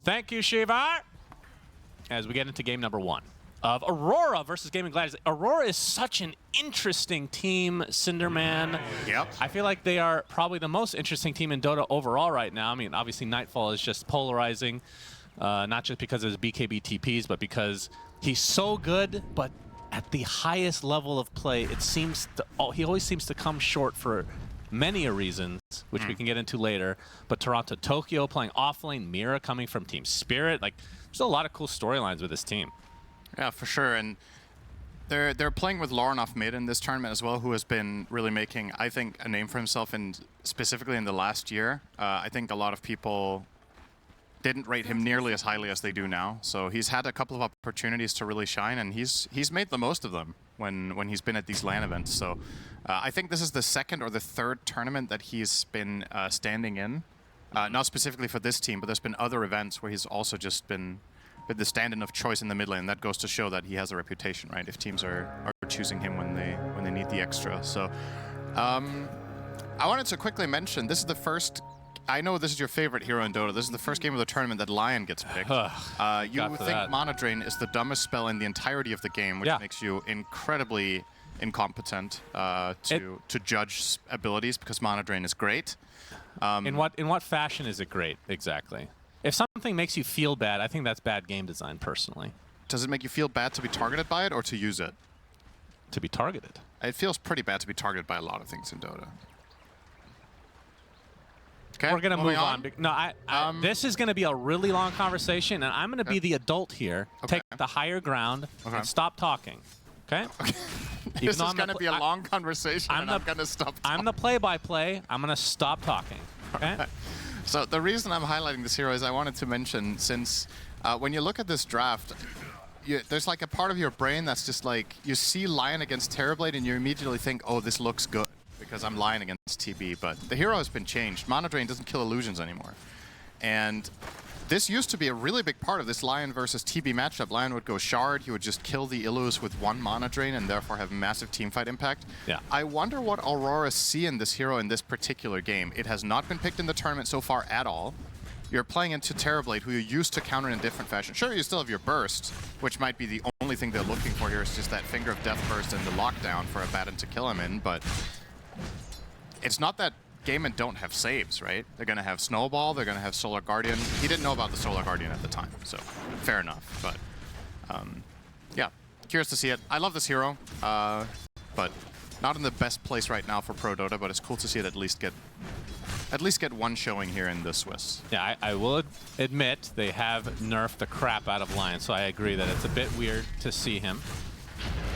Thank you, Shiva. As we get into game number 1 of Aurora versus Gaimin Gladiators. Aurora is such an interesting team, Cinderman. Yep. I feel like they are probably the most interesting team in Dota overall right now. I mean, obviously Nightfall is just polarizing, not just because of his BKB TPs, but because he's so good, but at the highest level of play, it seems to, he always seems to come short for many reasons, which we can get into later. But Toronto Tokyo playing offlane, Mira coming from Team Spirit. Like, there's a lot of cool storylines with this team. Yeah, for sure. And they're playing with Lauren off mid in this tournament as well, who has been really making, I think, a name for himself, and specifically in the last year. I think a lot of people didn't rate him nearly as highly as they do now. So he's had a couple of opportunities to really shine, and he's made the most of them when he's been at these LAN events. So I think this is the second or the third tournament that he's been standing in. Not specifically for this team, but there's been other events where he's also just been the stand-in of choice in the mid lane. That goes to show that he has a reputation, right? If teams are choosing him when they need the extra. So I wanted to quickly mention, this is the first, I know this is your favorite hero in Dota. This is the first game of the tournament that Lion gets picked. You think Mana Drain is the dumbest spell in the entirety of the game, which makes you incredibly incompetent to judge abilities, because Mana Drain is great. In what fashion is it great, exactly? If something makes you feel bad, I think that's bad game design, personally. Does it make you feel bad to be targeted by it, or to use it? To be targeted. It feels pretty bad to be targeted by a lot of things in Dota. Okay, we're going to move on. No, this is going to be a really long conversation, and I'm going to be the adult here, take the higher ground, and stop talking. Okay? This is going to be a long conversation, and I'm going to stop talking. I'm the play-by-play. I'm going to stop talking. Okay? So the reason I'm highlighting this hero is I wanted to mention, since when you look at this draft, there's like a part of your brain that's just like, you see Lion against Terrorblade and you immediately think, oh, this looks good because I'm Lion against TB. But the hero has been changed. Mana Drain doesn't kill illusions anymore. And this used to be a really big part of this Lion versus TB matchup. Lion would go Shard, he would just kill the Illus with 1 Mana Drain and therefore have massive teamfight impact. Yeah. I wonder what Aurora see in this hero in this particular game. It has not been picked in the tournament so far at all. You're playing into Terrorblade, who you used to counter in a different fashion. Sure, you still have your burst, which might be the only thing they're looking for here, is just that Finger of Death burst and the lockdown for a Baton to kill him in, but it's not that Gaimin don't have saves, right? They're going to have Snowball, they're going to have Solar Guardian. He didn't know about the Solar Guardian at the time, so fair enough. But yeah, curious to see it. I love this hero, but not in the best place right now for Pro Dota, but it's cool to see it at least get one showing here in the Swiss. Yeah, I will admit they have nerfed the crap out of Lion, so I agree that it's a bit weird to see him.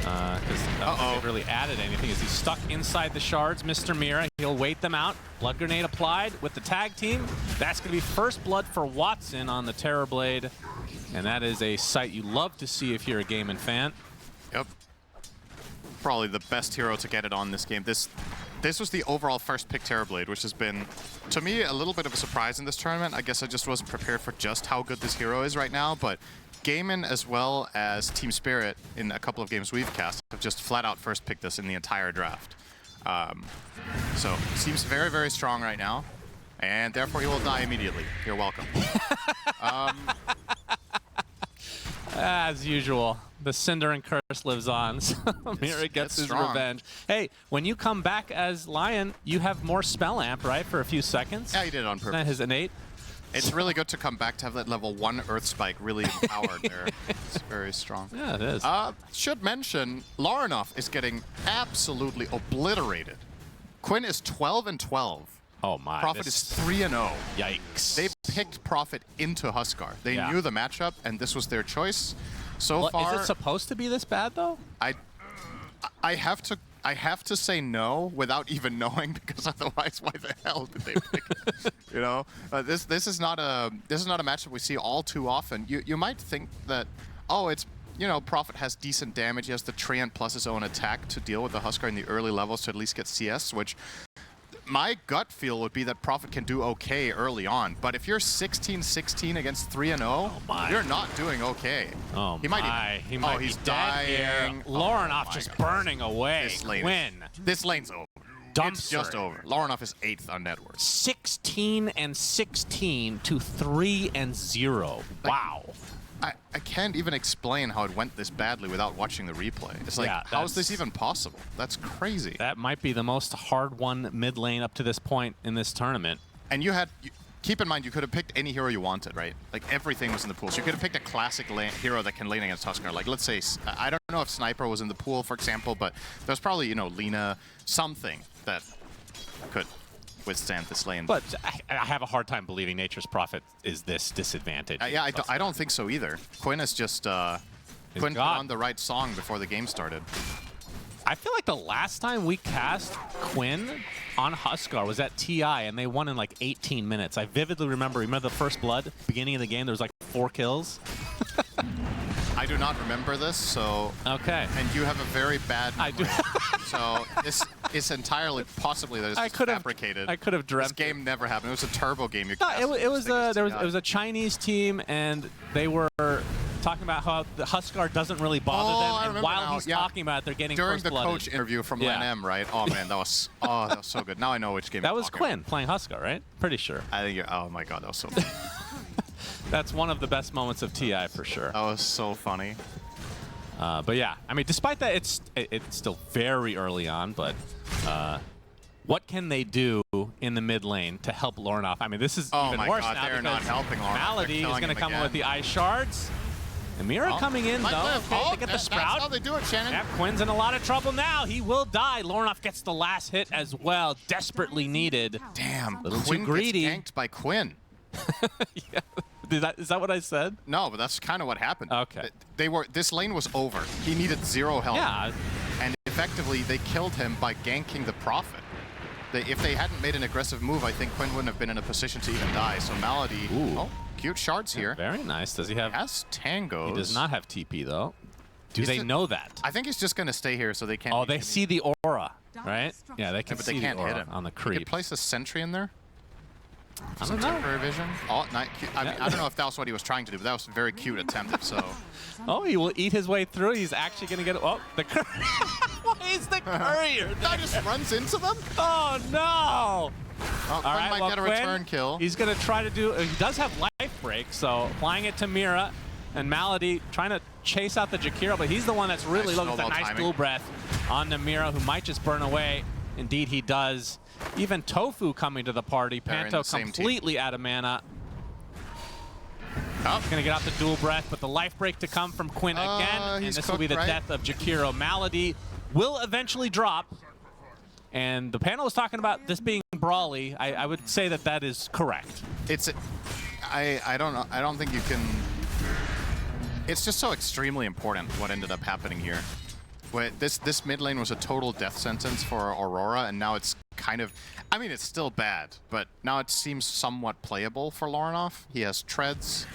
Because they've really added anything. Is he stuck inside the shards? Mr. Mira, he'll wait them out. Blood Grenade applied with the tag team. That's going to be first blood for Watson on the Terrorblade. And that is a sight you love to see if you're a Gaimin fan. Yep. Probably the best hero to get it on this game. This was the overall first pick Terrorblade, which has been, to me, a little bit of a surprise in this tournament. I guess I just wasn't prepared for just how good this hero is right now, but Gaimin, as well as Team Spirit, in a couple of games we've cast, have just flat out first picked this in the entire draft. So, seems very, very strong right now, and therefore he will die immediately. You're welcome. As usual, the Cinder and Curse lives on, so Mira gets his revenge. Hey, when you come back as Lion, you have more spell amp, right, for a few seconds? Yeah, he did it on purpose. That his innate. It's really good to come back to have that level 1 Earth Spike really empowered there. It's very strong. Yeah, it is. Should mention, Larinov is getting absolutely obliterated. Quinn is 12-12. Oh my. Prophet is 3-0. Yikes. They picked Prophet into Huskar. They knew the matchup, and this was their choice. So far, is it supposed to be this bad though? I have to say no without even knowing, because otherwise, why the hell did they pick it? You know, this is not a matchup we see all too often. You might think that, oh, it's, you know, Prophet has decent damage. He has the Treant plus his own attack to deal with the Huskar in the early levels to at least get CS, which my gut feel would be that Prophet can do okay early on. But if you're 16-16 against 3-0, you're not doing okay. Oh he might even, he's dying. Larinov just burning away. This lane's over. dumpster. It's just over. Laurinov is 8th on net worth. 16-16 to 3-0. Wow. I can't even explain how it went this badly without watching the replay. It's like, Yeah, how is this even possible? That's crazy. That might be the most hard-won mid lane up to this point in this tournament. And keep in mind, you could have picked any hero you wanted, right? Like, everything was in the pool. So you could have picked a classic hero that can lane against Huskar. Like, let's say, I don't know if Sniper was in the pool, for example, but there's probably, you know, Lina, something that could withstand this lane. But I have a hard time believing Nature's Prophet is this disadvantage. Yeah, I don't think so either. Quinn is just, Quinn put on the right song before the game started. I feel like the last time we cast Quinn on Huskar was at TI, and they won in like 18 minutes. I vividly remember the first blood, beginning of the game, there was like 4 kills. I do not remember this, so... Okay. And you have a very bad memory. I do. So this is entirely possibly that it's fabricated. I could have dreamt. This game never happened. It was a turbo game. You No, it was a Chinese team, and they were talking about how the Huskar doesn't really bother them, and while he's talking about it, they're getting during first the blooded. coach interview from LAN-M, right? Oh man, that was so good. Now I know which game. That was Quinn playing Huskar, right? Pretty sure. I think oh my god, that was so funny. That's one of the best moments of TI for sure. That was so funny. But yeah, I mean, despite that, it's still very early on, but what can they do in the mid lane to help Laurinov? I mean, this is even worse now they're not helping Laurinov. Malady is going to come in with the ice shards. And Mira coming in, though. Okay, they get the Sprout. That's how they do it, Shannon. Yeah, Quinn's in a lot of trouble now. He will die. Laurinov gets the last hit as well. Desperately needed. Damn, a little Quinn too greedy. Gets ganked by Quinn. Yeah. Is that what I said? No, but that's kind of what happened. Okay. This lane was over. He needed 0 health. Yeah. And effectively, they killed him by ganking the Prophet. If they hadn't made an aggressive move, I think Quinn wouldn't have been in a position to even die. So Malady, cute shards here. Very nice. Does he have? Has tangos. He does not have TP though. Do they know that? I think he's just going to stay here so they can't. Oh, they see the aura, right? Yeah, they can but see they can't the aura hit him on the You creep. could place a sentry in there. I don't know. Temporary vision. Oh, I mean, I don't know if that was what he was trying to do, but that was a very cute attempt. So. Oh, he will eat his way through. He's actually going to get. Oh, the courier. Why is the courier? That just runs into them. Oh no! Well, Quinn might get a return kill. He's going to try to do. He does have life break, so applying it to Mira, and Malady trying to chase out the Jakiro, but he's the one that's really looking for that nice dual breath on the Mira, who might just burn away. Indeed, he does. Even Tofu coming to the party. Panto completely out of mana. He's going to get out the dual breath, but the life break to come from Quinn again. And this will be the death of Jakiro. Malady will eventually drop. And the panel is talking about this being brawly. I would say that that is correct. I don't know. I don't think you can. It's just so extremely important what ended up happening here. This mid lane was a total death sentence for Aurora, and now it's kind of, I mean, it's still bad, but now it seems somewhat playable for Laurinov. He has treads.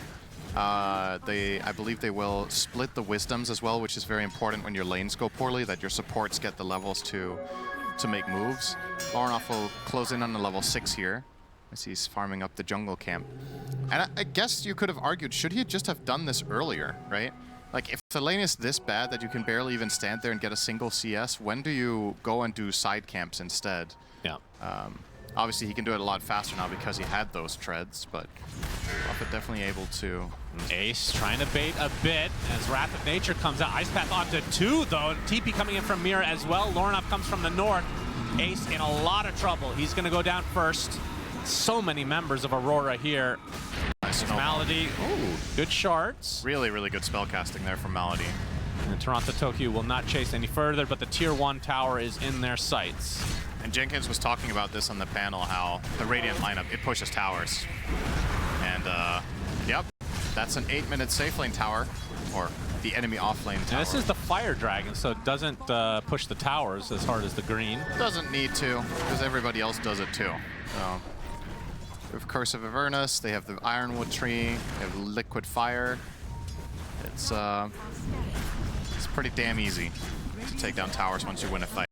I believe they will split the wisdoms as well, which is very important when your lanes go poorly, that your supports get the levels to make moves. Laurinov will close in on the level 6 here, as he's farming up the jungle camp. And I guess you could have argued, should he just have done this earlier, right? Like, if the lane is this bad that you can barely even stand there and get a single CS, when do you go and do side camps instead? Yeah. Obviously, he can do it a lot faster now because he had those treads, but Prophet definitely able to. Ace trying to bait a bit as Wrath of Nature comes out. Ice Path onto 2, though. TP coming in from Mira as well. Laurinov comes from the north. Ace in a lot of trouble. He's going to go down first. So many members of Aurora here. Nice Malady. Ooh, good shards. Really, really good spellcasting there from Malady. And Toronto Tokyo will not chase any further, but the Tier 1 tower is in their sights. And Jenkins was talking about this on the panel, how the Radiant lineup, it pushes towers. And, yep, that's an 8-minute safe lane tower, or the enemy off lane tower. And this is the Fire Dragon, so it doesn't push the towers as hard as the green. Doesn't need to, because everybody else does it too. So, we have Curse of Avernus, they have the Ironwood Tree, they have Liquid Fire. It's pretty damn easy to take down towers once you win a fight.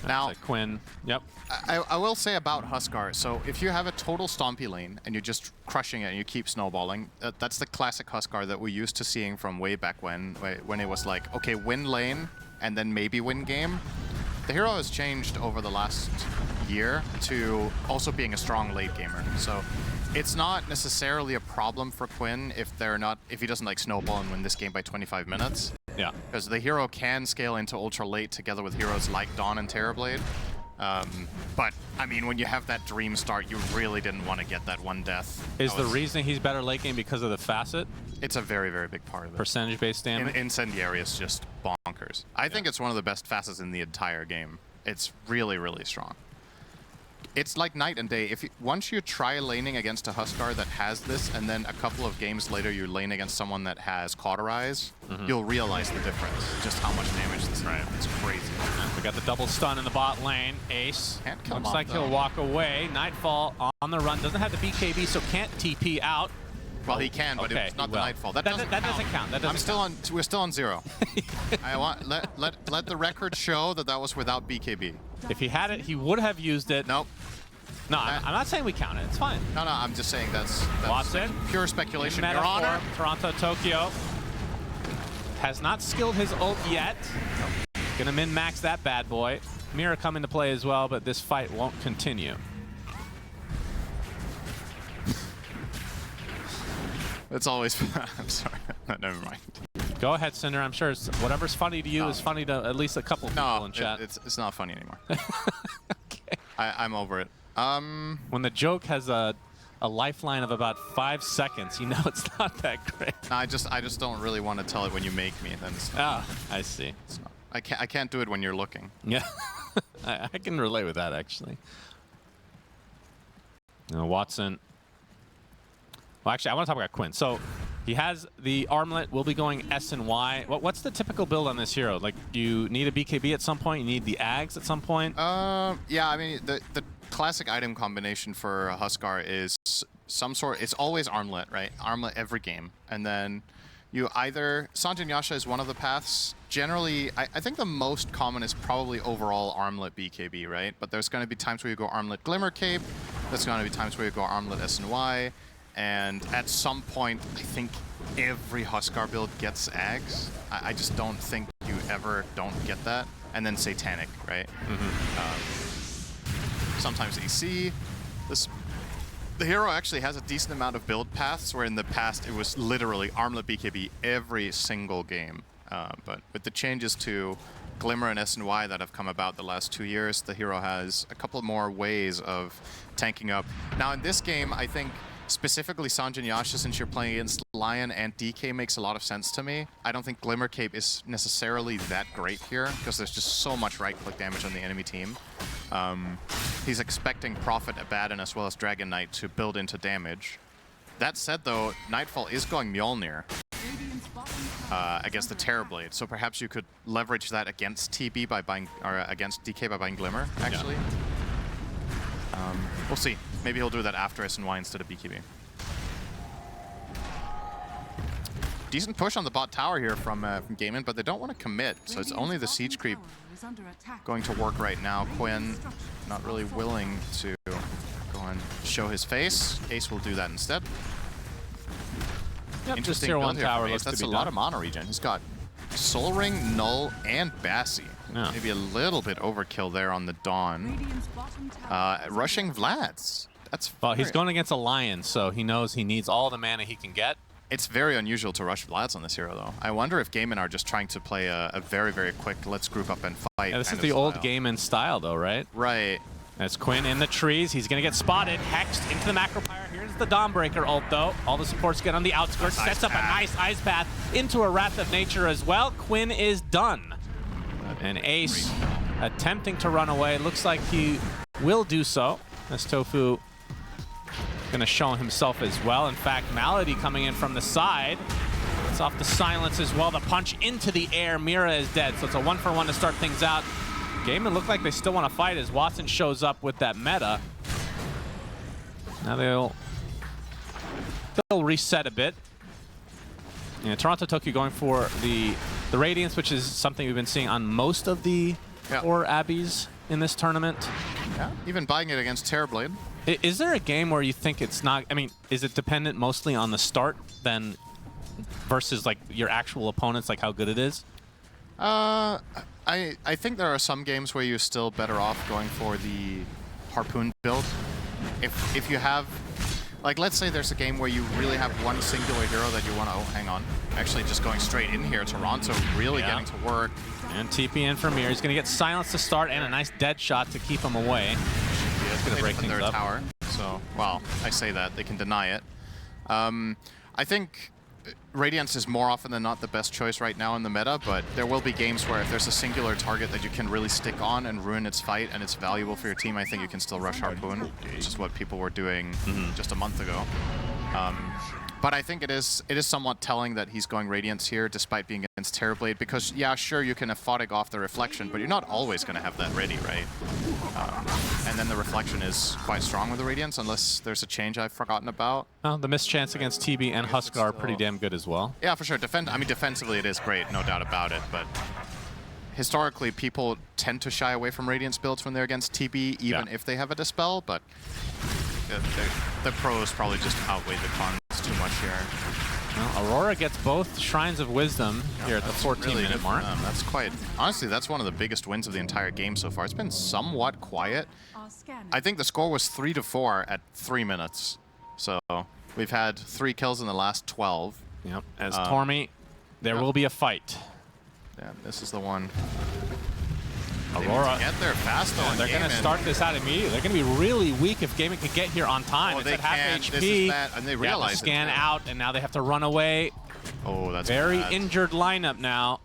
Now, Quinn, yep. I will say about Huskar, so if you have a total stompy lane and you're just crushing it and you keep snowballing, that's the classic Huskar that we're used to seeing from way back when it was like, okay, win lane and then maybe win game. the hero has changed over the last year to also being a strong late gamer. So it's not necessarily a problem for Quinn if he doesn't like snowball and win this game by 25 minutes. Yeah. Because the hero can scale into ultra late together with heroes like Dawn and Terrorblade. But, I mean, when you have that dream start, you really didn't want to get that one death. Is the reason he's better late game because of the facet? It's a very, very big part of it. Percentage-based damage? Incendiary is just bonkers. I think it's one of the best facets in the entire game. It's really, really strong. It's like night and day. Once you try laning against a Huskar that has this, and then a couple of games later you lane against someone that has Cauterize, you'll realize the difference, just how much damage this is. It's crazy. We got the double stun in the bot lane. Ace can't kill him looks off, like though. He'll walk away. Nightfall on the run. Doesn't have the BKB, so can't TP out. Well, he can, but it's not the Nightfall. That doesn't count. That doesn't count. We're still on 0. I want let the record show that was without BKB. If he had it, he would have used it. Nope. No, I'm not saying we count it. It's fine. No, I'm just saying that's Watson, pure speculation. Your Metaphor, Honor. Toronto, Tokyo has not skilled his ult yet. Gonna min-max that bad boy. Mira come into play as well, but this fight won't continue. It's always. I'm sorry. Never mind. Go ahead, Cinder. I'm sure whatever's funny to you is funny to at least a couple people in chat. It's not funny anymore. Okay. I'm over it. When the joke has a lifeline of about 5 seconds, you know it's not that great. No, I just don't really want to tell it when you make me. Then it's not. I see. It's not. I can't do it when you're looking. Yeah, I can relate with that actually. Watson. Well, actually, I want to talk about Quinn. So he has the armlet. Will be going S and Y. What's the typical build on this hero? Like, you need a BKB at some point. You need the Ags at some point. Yeah. I mean, the classic item combination for a Huskar is some sort. It's always armlet, right? Armlet every game, and then you either Sanjin Yasha is one of the paths. Generally, I think the most common is probably overall armlet BKB, right? But there's going to be times where you go armlet Glimmer Cape. There's going to be times where you go armlet S and Y. And at some point, I think every Huskar build gets Ags. I just don't think you ever don't get that. And then Satanic, right? Sometimes AC. The hero actually has a decent amount of build paths, where in the past it was literally armlet BKB every single game. But with the changes to Glimmer and S and Y that have come about the last 2 years, the hero has a couple more ways of tanking up. Now in this game, I think specifically Sanjin Yasha, since you're playing against Lion and DK, makes a lot of sense to me. I don't think Glimmer Cape is necessarily that great here, because there's just so much right-click damage on the enemy team. He's expecting Prophet, Abaddon, as well as Dragon Knight to build into damage. That said, though, Nightfall is going Mjolnir against the Terrorblade, so perhaps you could leverage that against TB by buying, or against DK by buying Glimmer, actually. Yeah. We'll see. Maybe he'll do that after S&Y instead of BKB. Decent push on the bot tower here from Gaimin, but they don't want to commit, so it's only the siege creep going to work right now. Quinn not really willing to go and show his face. Ace will do that instead. Yep, Interesting tier build 1 here tower from Ace. looks That's to a be lot done. of mana regen. He's got Soul Ring, Null, and Bassi. Yeah. Maybe a little bit overkill there on the Dawn. Rushing Vlad's. That's well, he's going against a Lion, so he knows he needs all the mana he can get. It's very unusual to rush Vlad's on this hero, though. I wonder if Gaimin are just trying to play a very, very quick let's group up and fight. Yeah, this kind is the of old style. Gaimin style, though, right? Right. That's Quinn in the trees. He's going to get spotted. Hexed into the macro pyre. Here's the Dawnbreaker ult, though. All the supports get on the outskirts. Sets up a nice ice path into a Wrath of Nature as well. Quinn is done. And Ace attempting to run away. Looks like he will do so. As Tofu going to show himself as well. In fact, Malady coming in from the side. It's off the silence as well. The punch into the air. Mira is dead. So it's a 1-for-1 to start things out. Gaimin look like they still want to fight as Watson shows up with that meta. Now they'll reset a bit. Yeah, Toronto Tokyo going for the Radiance, which is something we've been seeing on most of the core Abbeys in this tournament. Yeah, even buying it against Terrorblade. Is there a game where you think it's not, I mean, is it dependent mostly on the start versus like your actual opponents, like how good it is? I I think there are some games where you're still better off going for the Harpoon build. If you have, like, let's say there's a game where you really have one singular hero that you want to, oh, hang on, actually just going straight in here. Toronto really getting to work. And TP in for Mir. He's going to get silence to start and a nice dead shot to keep him away. He's going to break things up. Tower. So, well, I say that. They can deny it. I think Radiance is more often than not the best choice right now in the meta, but there will be games where if there's a singular target that you can really stick on and ruin its fight and it's valuable for your team, I think you can still rush Harpoon, which is what people were doing just a month ago. But I think it is somewhat telling that he's going Radiance here despite being against Terrorblade, because, yeah, sure, you can aphotic off the Reflection, but you're not always going to have that ready, right? And then the Reflection is quite strong with the Radiance, unless there's a change I've forgotten about. The mischance against TB and Huskar are pretty damn good as well. Yeah, for sure. I mean, defensively it is great, no doubt about it, but historically people tend to shy away from Radiance builds when they're against TB, even if they have a Dispel, but the pros probably just outweigh the cons too much here. Well, Aurora gets both Shrines of Wisdom here at the 14-minute mark. That's quite... Honestly, that's one of the biggest wins of the entire game so far. It's been somewhat quiet. I think the score was 3-4 at 3 minutes. So we've had 3 kills in the last 12. Yep. As Tormy, there will be a fight. Yeah, this is the one. Aurora. Get there fast though. They're going to start this out immediately. They're going to be really weak if Gaimin can get here on time. Oh, it's at half HP. This is bad, and they realize to scan out, and now they have to run away. Oh, that's very bad. Injured lineup now.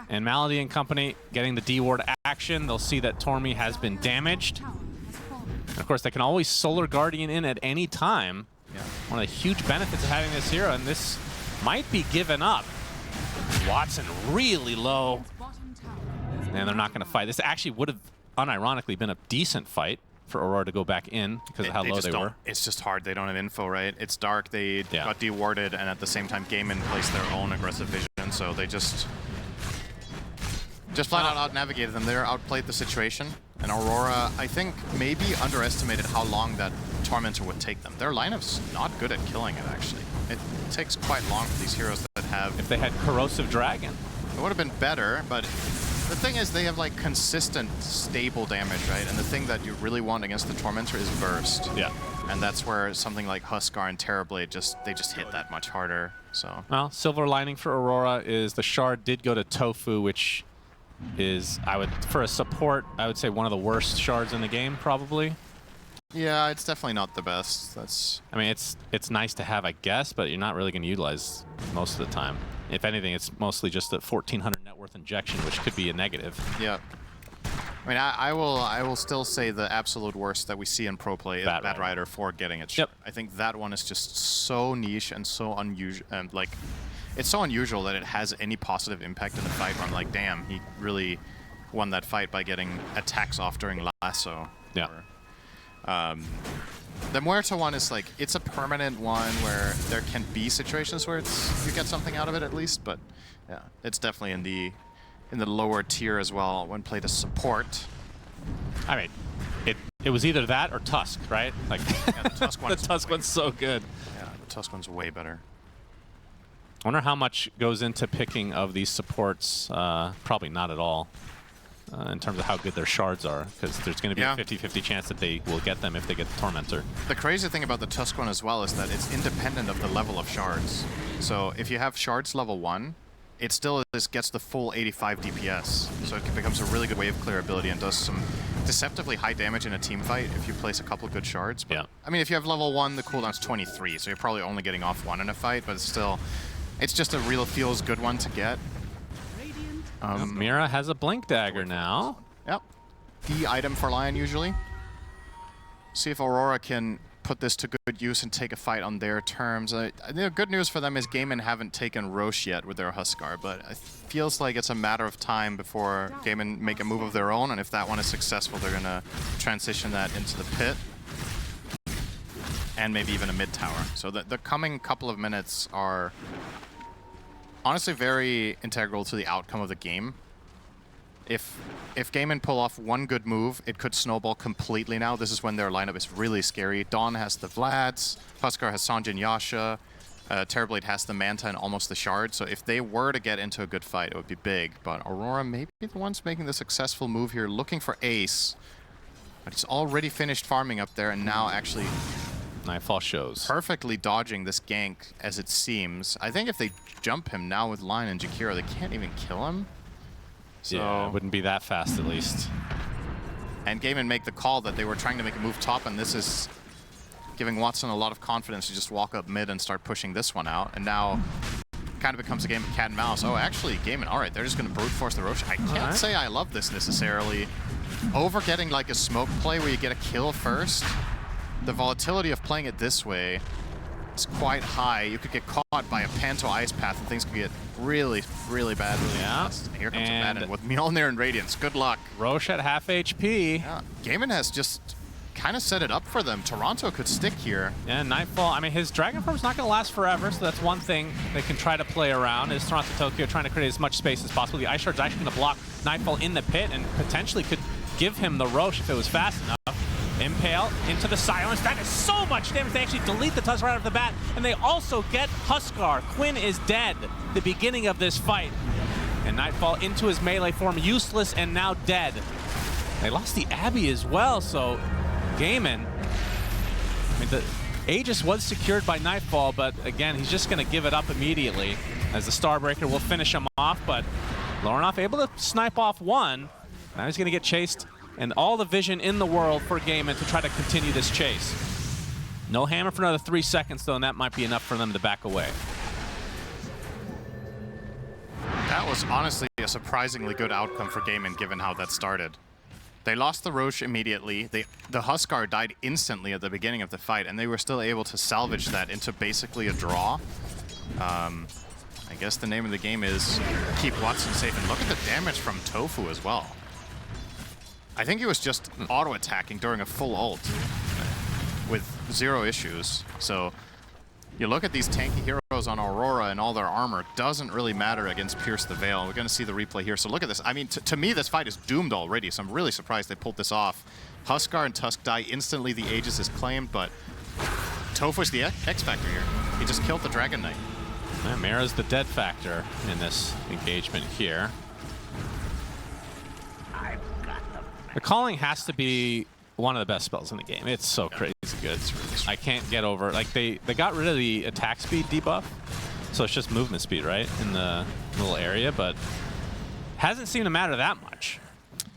And Malady and company getting the D-ward action. They'll see that Tormy has been damaged. And of course, they can always Solar Guardian in at any time. Yeah. One of the huge benefits of having this hero, and this might be given up. Watson really low. And they're not going to fight. This actually would have, unironically, been a decent fight for Aurora to go back in because of how low they were. It's just hard. They don't have info, right? It's dark. They got dewarded, and at the same time, Gaimin placed their own aggressive vision, so they just flat out out-navigated them. They outplayed the situation, and Aurora, I think, maybe underestimated how long that Tormentor would take them. Their lineup's not good at killing it, actually. It takes quite long for these heroes that have... If they had Corrosive Dragon. It would have been better, but... The thing is, they have like consistent, stable damage, right? And the thing that you really want against the Tormentor is burst. Yeah. And that's where something like Huskar and Terrorblade they just hit that much harder. So. Well, silver lining for Aurora is the shard did go to Tofu, which is, for a support, I would say one of the worst shards in the game, probably. Yeah, it's definitely not the best. That's. I mean, it's nice to have, I guess, but you're not really going to utilize most of the time. If anything, it's mostly just a 1,400 net worth injection, which could be a negative. Yeah. I mean, I will still say the absolute worst that we see in pro play is Bad Rider for getting it. Yep. I think that one is just so niche and so unusual, and like, it's so unusual that it has any positive impact in the fight. Where I'm like, damn, he really won that fight by getting attacks off during lasso. Yeah. The Muerto one is like, it's a permanent one where there can be situations where you get something out of it at least, but yeah, it's definitely in the lower tier as well when played as support. I mean, it was either that or Tusk, right? Like yeah, the Tusk one. The Tusk one's so good. Yeah, the Tusk one's way better. I wonder how much goes into picking of these supports. Probably not at all. In terms of how good their shards are, because there's going to be a 50-50 chance that they will get them if they get the Tormentor. The crazy thing about the Tusk one as well is that it's independent of the level of shards. So if you have shards level 1, it still gets the full 85 DPS. So it becomes a really good wave clear ability and does some deceptively high damage in a team fight if you place a couple good shards. But, I mean, if you have level 1, the cooldown's 23, so you're probably only getting off 1 in a fight, but it's just a real feels good one to get. Mira has a Blink Dagger now. Yep. The item for Lion usually. See if Aurora can put this to good use and take a fight on their terms. The good news for them is Gaimin haven't taken Roche yet with their Huskar, but it feels like it's a matter of time before Gaimin make a move of their own, and if that one is successful, they're going to transition that into the pit. And maybe even a mid-tower. So the coming couple of minutes are honestly very integral to the outcome of the game. If Gaimin pull off one good move, it could snowball completely now. This is when their lineup is really scary. Dawn has the Vlads, Huskar has Sanjin Yasha, Terrorblade has the Manta and almost the Shard, so if they were to get into a good fight, it would be big. But Aurora may be the ones making the successful move here, looking for Ace. But he's already finished farming up there, and now actually Nightfall shows. perfectly dodging this gank, as it seems. I think if they jump him now with Lion and Jakiro, they can't even kill him. So Yeah, it wouldn't be that fast at least. And Gaimin make the call that they were trying to make a move top, and this is giving Watson a lot of confidence to just walk up mid and start pushing this one out. And now kind of becomes a game of cat and mouse. Oh, actually, Gaimin, all right, they're just going to brute force the Roshan. I can't say I love this necessarily. Over getting like a smoke play where you get a kill first, the volatility of playing it this way is quite high. You could get caught by a Panto Ice Path and things could get really, really bad really fast. And here comes a Madden with Mjolnir and Radiance. Good luck. Roche at half HP. Yeah, Gaimin has just kind of set it up for them. Toronto could stick here. Yeah, Nightfall, I mean, his Dragon Form's not going to last forever, so that's one thing they can try to play around, is Toronto Tokyo trying to create as much space as possible. The Ice Shard's actually going to block Nightfall in the pit and potentially could give him the Roche if it was fast enough. Impale into the silence. That is so much damage. They actually delete the Tusk right off the bat, and they also get Huskar. Quinn is dead the beginning of this fight. And Nightfall into his melee form, useless and now dead. They lost the Abby as well, so Gaimin, I mean, the Aegis was secured by Nightfall, but again, he's just going to give it up immediately as the Starbreaker will finish him off, but Lornoff able to snipe off one. Now he's going to get chased, and all the vision in the world for Gaimin to try to continue this chase. No hammer for another 3 seconds, though, and that might be enough for them to back away. That was honestly a surprisingly good outcome for Gaimin, given how that started. They lost the Roche immediately. The Huskar died instantly at the beginning of the fight, and they were still able to salvage that into basically a draw. I guess the name of the game is keep Watson safe, and look at the damage from Tofu as well. I think he was just auto-attacking during a full ult with 0 issues. So you look at these tanky heroes on Aurora and all their armor, doesn't really matter against Pierce the Veil. We're going to see the replay here. So look at this. I mean, to me, this fight is doomed already, so I'm really surprised they pulled this off. Huskar and Tusk die instantly. The Aegis is claimed, but Tofu's the X-Factor here. He just killed the Dragon Knight. Yeah, Mara's the dead factor in this engagement here. The calling has to be one of the best spells in the game. It's so crazy good. I can't get over, like, they got rid of the attack speed debuff, so it's just movement speed, right, in the little area, but hasn't seemed to matter that much.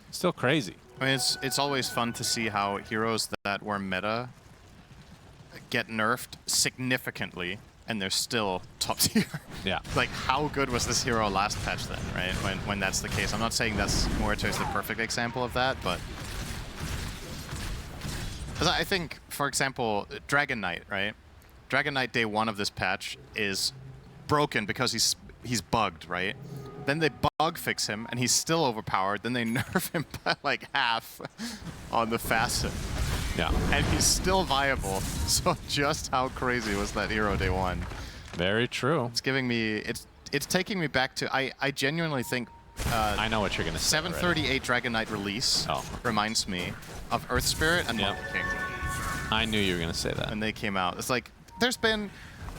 Still crazy. I mean, it's always fun to see how heroes that were meta get nerfed significantly, and they're still top tier. Yeah. Like, how good was this hero last patch then, right? When that's the case. I'm not saying that's Morito is the perfect example of that, but I think, for example, Dragon Knight, right? Dragon Knight day 1 of this patch is broken because he's bugged, right? Then they bug fix him, and he's still overpowered. Then they nerf him by like half on the Facet. Yeah. And he's still viable. So just how crazy was that hero day 1? Very true. It's giving me, it's taking me back to, I genuinely think I know what you're going to say. 738 Dragon Knight release reminds me of Earth Spirit and Monkey King. I knew you were going to say that. When they came out. It's like, there's been,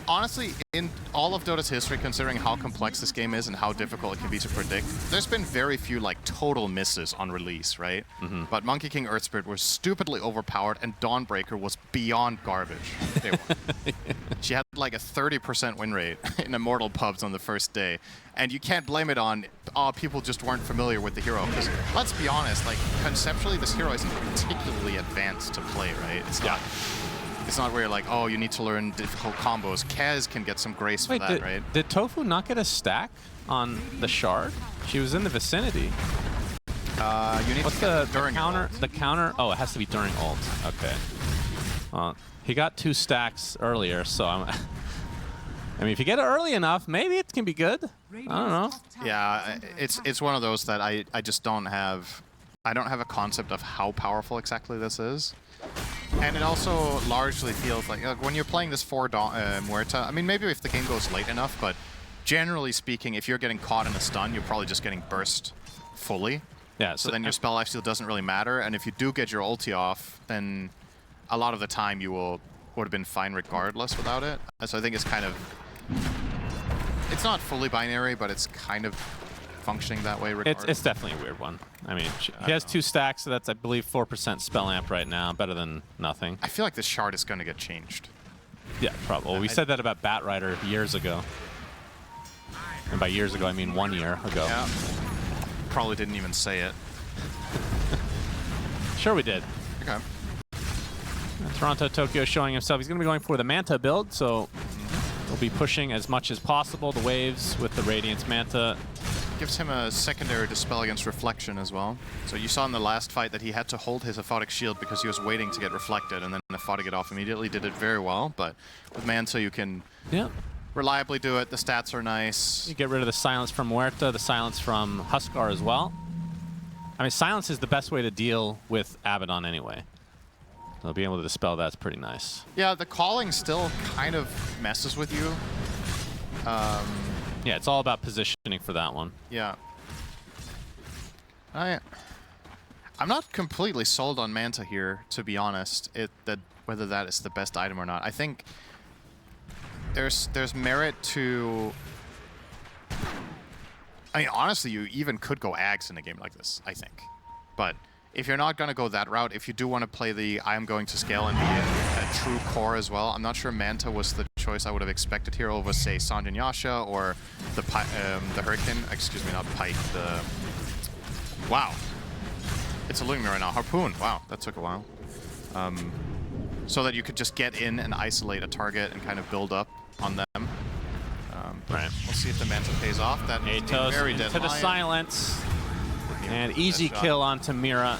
honestly, in all of Dota's history, considering how complex this game is and how difficult it can be to predict, there's been very few, like, total misses on release, right? But Monkey King Earth Spirit was stupidly overpowered, and Dawnbreaker was beyond garbage. Day 1. She had, like, a 30% win rate in Immortal pubs on the first day. And you can't blame it on, people just weren't familiar with the hero. Because, let's be honest, like, conceptually, this hero isn't particularly advanced to play, right? It's not where you're like, oh, you need to learn difficult combos. Kaz can get some grace for that, right? Did Tofu not get a stack on the Shard? She was in the vicinity. You need What's to the counter? The counter? Oh, it has to be during ult. Okay. He got 2 stacks earlier, so I mean, if you get it early enough, maybe it can be good. I don't know. Yeah, it's one of those that I just don't have. I don't have a concept of how powerful exactly this is. And it also largely feels like when you're playing this for Muerta, I mean, maybe if the game goes late enough, but generally speaking, if you're getting caught in a stun, you're probably just getting burst fully. Yeah. So then your spell lifesteal doesn't really matter, and if you do get your ulti off, then a lot of the time you would have been fine regardless without it. So I think it's kind of It's not fully binary, but it's kind of functioning that way. It's definitely a weird one. I mean, he has 2 stacks, so that's, I believe, 4% spell amp right now. Better than nothing. I feel like this shard is going to get changed. Yeah, probably. Well, we said that about Batrider years ago. And by years ago, I mean 1 year ago. Yeah. Probably didn't even say it. Sure we did. Okay. Toronto Tokyo showing himself. He's going to be going for the Manta build, so he'll be pushing as much as possible the waves with the Radiance Manta. Gives him a secondary dispel against reflection as well. So you saw in the last fight that he had to hold his aphotic shield because he was waiting to get reflected, and then aphotic it off immediately. Did it very well, but with Manta you can reliably do it. The stats are nice. You get rid of the silence from Muerta, the silence from Huskar as well. I mean, silence is the best way to deal with Abaddon anyway. So being able to dispel that's pretty nice. Yeah, the calling still kind of messes with you. Yeah, it's all about positioning for that one. Yeah. I'm not completely sold on Manta here, to be honest. Whether that is the best item or not. I think there's merit to. I mean, honestly, you even could go Ags in a game like this, I think. But if you're not going to go that route, if you do want to play the I am going to scale and be a true core as well, I'm not sure Manta was the choice I would have expected here over, say, Sanjin Yasha or the Hurricane. Excuse me, not Pike. The wow, it's eluding me right now. Harpoon. Wow, that took a while. So that you could just get in and isolate a target and kind of build up on them. Right. We'll see if the Manta pays off. That is very dead into the silence. And easy kill onto Mira.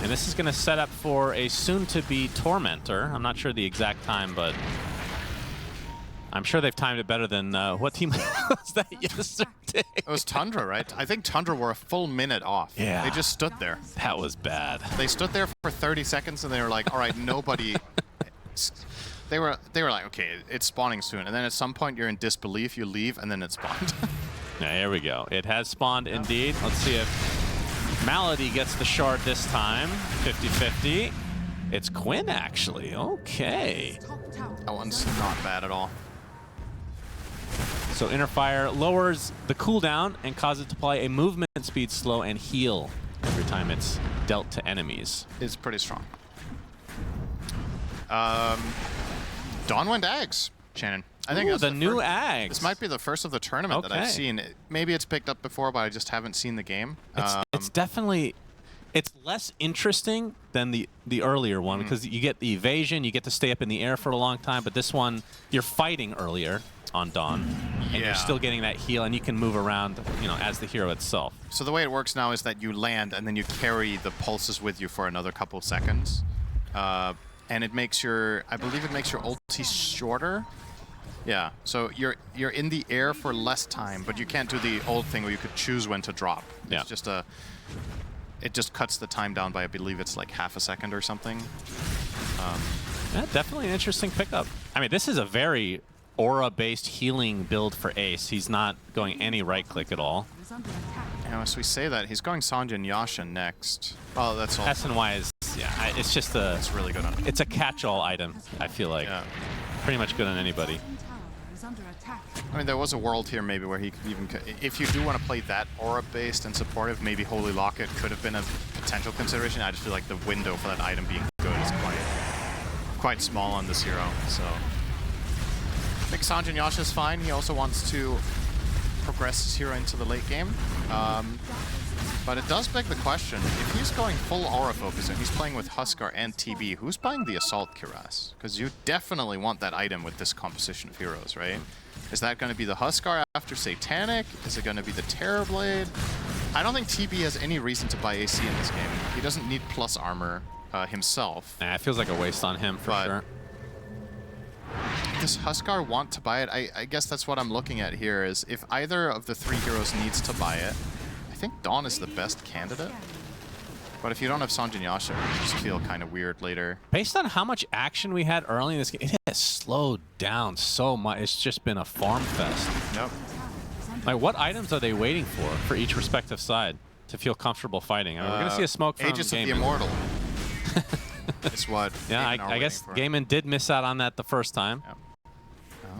And this is going to set up for a soon-to-be Tormentor. I'm not sure the exact time, but I'm sure they've timed it better than what team was that yesterday? It was Tundra, right? I think Tundra were a full minute off. Yeah. They just stood there. That was bad. They stood there for 30 seconds and they were like, all right, nobody... They were like, okay, it's spawning soon. And then at some point you're in disbelief, you leave, and then it spawned. Yeah, here we go. It has spawned indeed. Let's see if Malady gets the shard this time. 50-50. It's Quinn, actually. Okay. That one's not bad at all. So Interfire lowers the cooldown and causes it to apply a movement speed slow and heal every time it's dealt to enemies. It's pretty strong. Dawnwind Ags, Shannon. I think that's the new Ags. This might be the first of the tournament that I've seen. Maybe it's picked up before, but I just haven't seen the game. It's definitely, it's less interesting than the earlier one because you get the evasion, you get to stay up in the air for a long time, but this one, you're fighting earlier on Dawn, and you're still getting that heal, and you can move around, you know, as the hero itself. So the way it works now is that you land, and then you carry the pulses with you for another couple seconds. And it makes your, I believe it makes your ulti shorter. Yeah, so you're in the air for less time, but you can't do the old thing where you could choose when to drop. It's just it just cuts the time down by, I believe it's like half a second or something. Yeah, definitely an interesting pickup. I mean, this is a very aura-based healing build for Ace. He's not going any right-click at all. Yeah, as we say that, he's going Sanjin Yasha next. Oh, that's all. SNY is, yeah, it's just a... It's really good on him. It's a catch-all item, I feel like. Yeah. Pretty much good on anybody. I mean, there was a world here maybe where he could even... If you do want to play that aura-based and supportive, maybe Holy Locket could have been a potential consideration. I just feel like the window for that item being good is quite small on this hero, so... I think Sanjin Yasha is fine. He also wants to progress his hero into the late game. But it does beg the question, if he's going full aura focus and he's playing with Huskar and TB, who's buying the Assault Cuirass? Because you definitely want that item with this composition of heroes, right? Is that going to be the Huskar after Satanic? Is it going to be the Terrorblade? I don't think TB has any reason to buy AC in this game. He doesn't need plus armor himself. Nah, it feels like a waste on him for sure. Does Huskar want to buy it? I guess that's what I'm looking at here, is if either of the three heroes needs to buy it, I think Dawn is the best candidate. But if you don't have Sanjin Yasha, you just feel kind of weird later. Based on how much action we had early in this game, it has slowed down so much. It's just been a farm fest. Yep. Like, what items are they waiting for each respective side to feel comfortable fighting? I mean, we're going to see a smoke from Aegis Gaimin. of the Immortal. It's what. Yeah, I guess Gaimin did miss out on that the first time. Yep.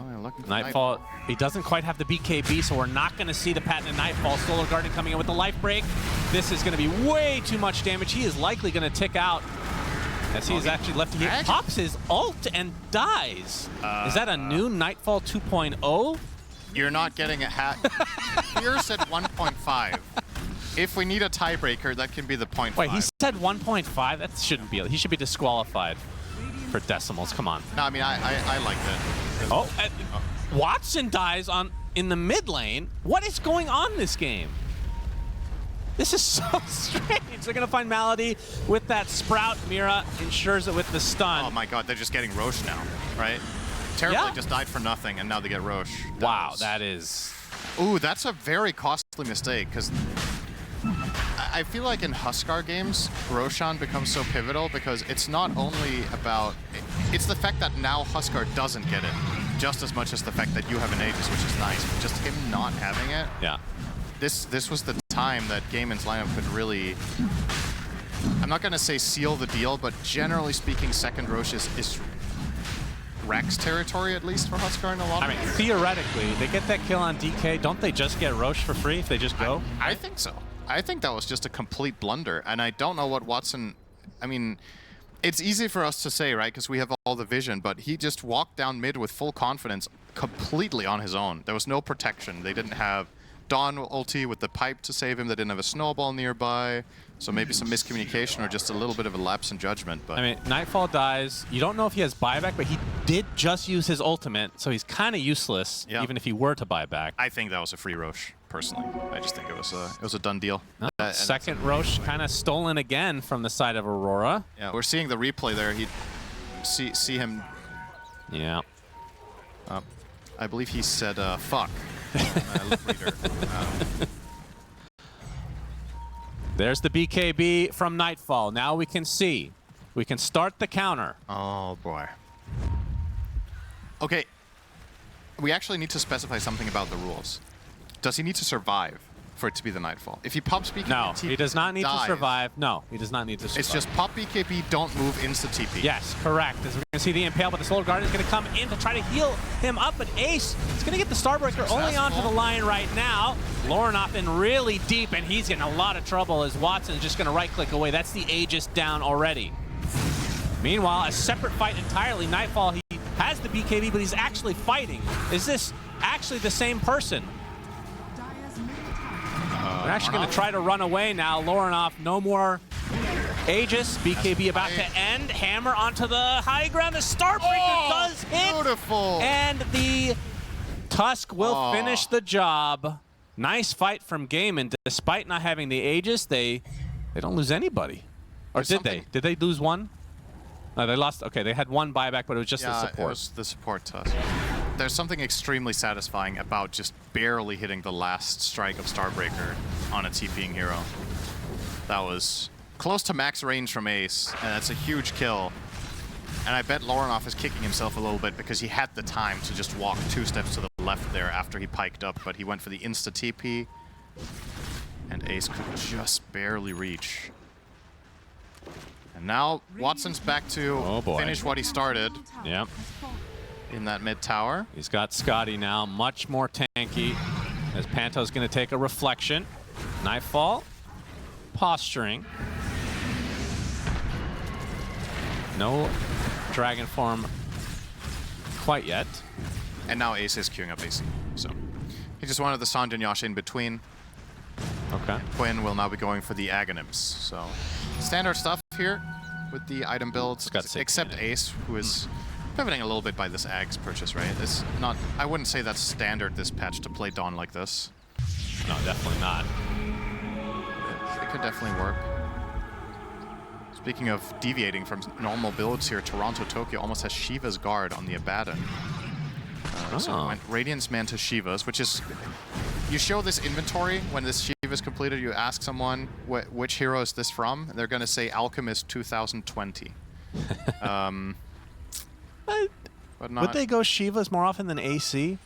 Oh, looking for Nightfall, he doesn't quite have the BKB, so we're not going to see the patented Nightfall. Solar Guardian coming in with the life break. This is going to be way too much damage. He is likely going to tick out as he is actually left to get. Pops his ult and dies. Is that a new Nightfall 2.0? You're not getting a hat. Fierce at 1.5. If we need a tiebreaker, that can be the 0.5. Wait, he said 1.5? That shouldn't be. He should be disqualified for decimals. Come on. No, I mean, I liked it. Oh, Watson dies in the mid lane. What is going on in this game? This is so strange. They're going to find Malady with that Sprout. Mira ensures it with the stun. Oh my god, they're just getting Rosh now, right? Terribly just died for nothing, and now they get Rosh. Wow, that is... Ooh, that's a very costly mistake, because I feel like in Huskar games, Roshan becomes so pivotal because it's not only about... It's the fact that now Huskar doesn't get it, just as much as the fact that you have an Aegis, which is nice. But just him not having it, yeah. This was the time that Gaimin's lineup could really... I'm not going to say seal the deal, but generally speaking, second Rosh is Rex territory, at least for Huskar in a lot of games. Theoretically, they get that kill on DK. Don't they just get Rosh for free if they just go? I think so. I think that was just a complete blunder, and I don't know what Watson... I mean, it's easy for us to say, right, because we have all the vision, but he just walked down mid with full confidence completely on his own. There was no protection. They didn't have Dawn ulti with the pipe to save him. They didn't have a snowball nearby. So maybe some miscommunication or just a little bit of a lapse in judgment. But I mean, Nightfall dies. You don't know if he has buyback, but he did just use his ultimate, so he's kind of useless, even if he were to buy back. I think that was a free Rosh, personally. I just think it was a done deal. Second Rosh kind of stolen again from the side of Aurora. Yeah, we're seeing the replay there. He see him. Yeah. I believe he said fuck. Lip reader. There's the BKB from Nightfall. Now we can see. We can start the counter. Oh, boy. Okay. We actually need to specify something about the rules. Does he need to survive for it to be the Nightfall? If he pops BKB, no, he does not need to survive. No, he does not need to survive. It's just pop BKB, don't move, insta-TP. Yes, correct. As we're going to see the Impale, but the Solar Guardian is going to come in to try to heal him up, but Ace is going to get the Starbreaker only onto the line right now. Lornoff in really deep, and he's getting a lot of trouble as Watson is just going to right-click away. That's the Aegis down already. Meanwhile, a separate fight entirely. Nightfall, he has the BKB, but he's actually fighting. Is this actually the same person? They're actually going to try to run away now. Lornoff, no more Aegis. BKB about to end. Hammer onto the high ground. The Starbreaker does hit. Beautiful. And the Tusk will finish the job. Nice fight from Gaimin. Despite not having the Aegis, they don't lose anybody. Or did they? Did they lose one? No, they lost. Okay, they had one buyback, but it was just the support. It was the support Tusk. There's something extremely satisfying about just barely hitting the last strike of Starbreaker on a TPing hero. That was close to max range from Ace, and that's a huge kill. And I bet Lornoff is kicking himself a little bit because he had the time to just walk 2 steps to the left there after he piked up, but he went for the insta-TP, and Ace could just barely reach. And now Watson's back to finish what he started. Yep. In that mid tower. He's got Scotty now, much more tanky, as Panto's going to take a reflection. Nightfall, posturing. No dragon form quite yet. And now Ace is queuing up AC. So he just wanted the Sanj and Yasha in between. Okay. And Quinn will now be going for the Aghanims. So standard stuff here with the item builds, except Ace, who is pivoting a little bit by this Ags purchase, right? It's not, I wouldn't say that's standard this patch to play Dawn like this. No, definitely not. It could definitely work. Speaking of deviating from normal builds here, Toronto Tokyo almost has Shiva's Guard on the Abaddon. So it went Radiance Man to Shiva's, which is... You show this inventory when this Shiva is completed, you ask someone, which hero is this from? And they're going to say Alchemist 2020. But not, would they go Shivas more often than AC?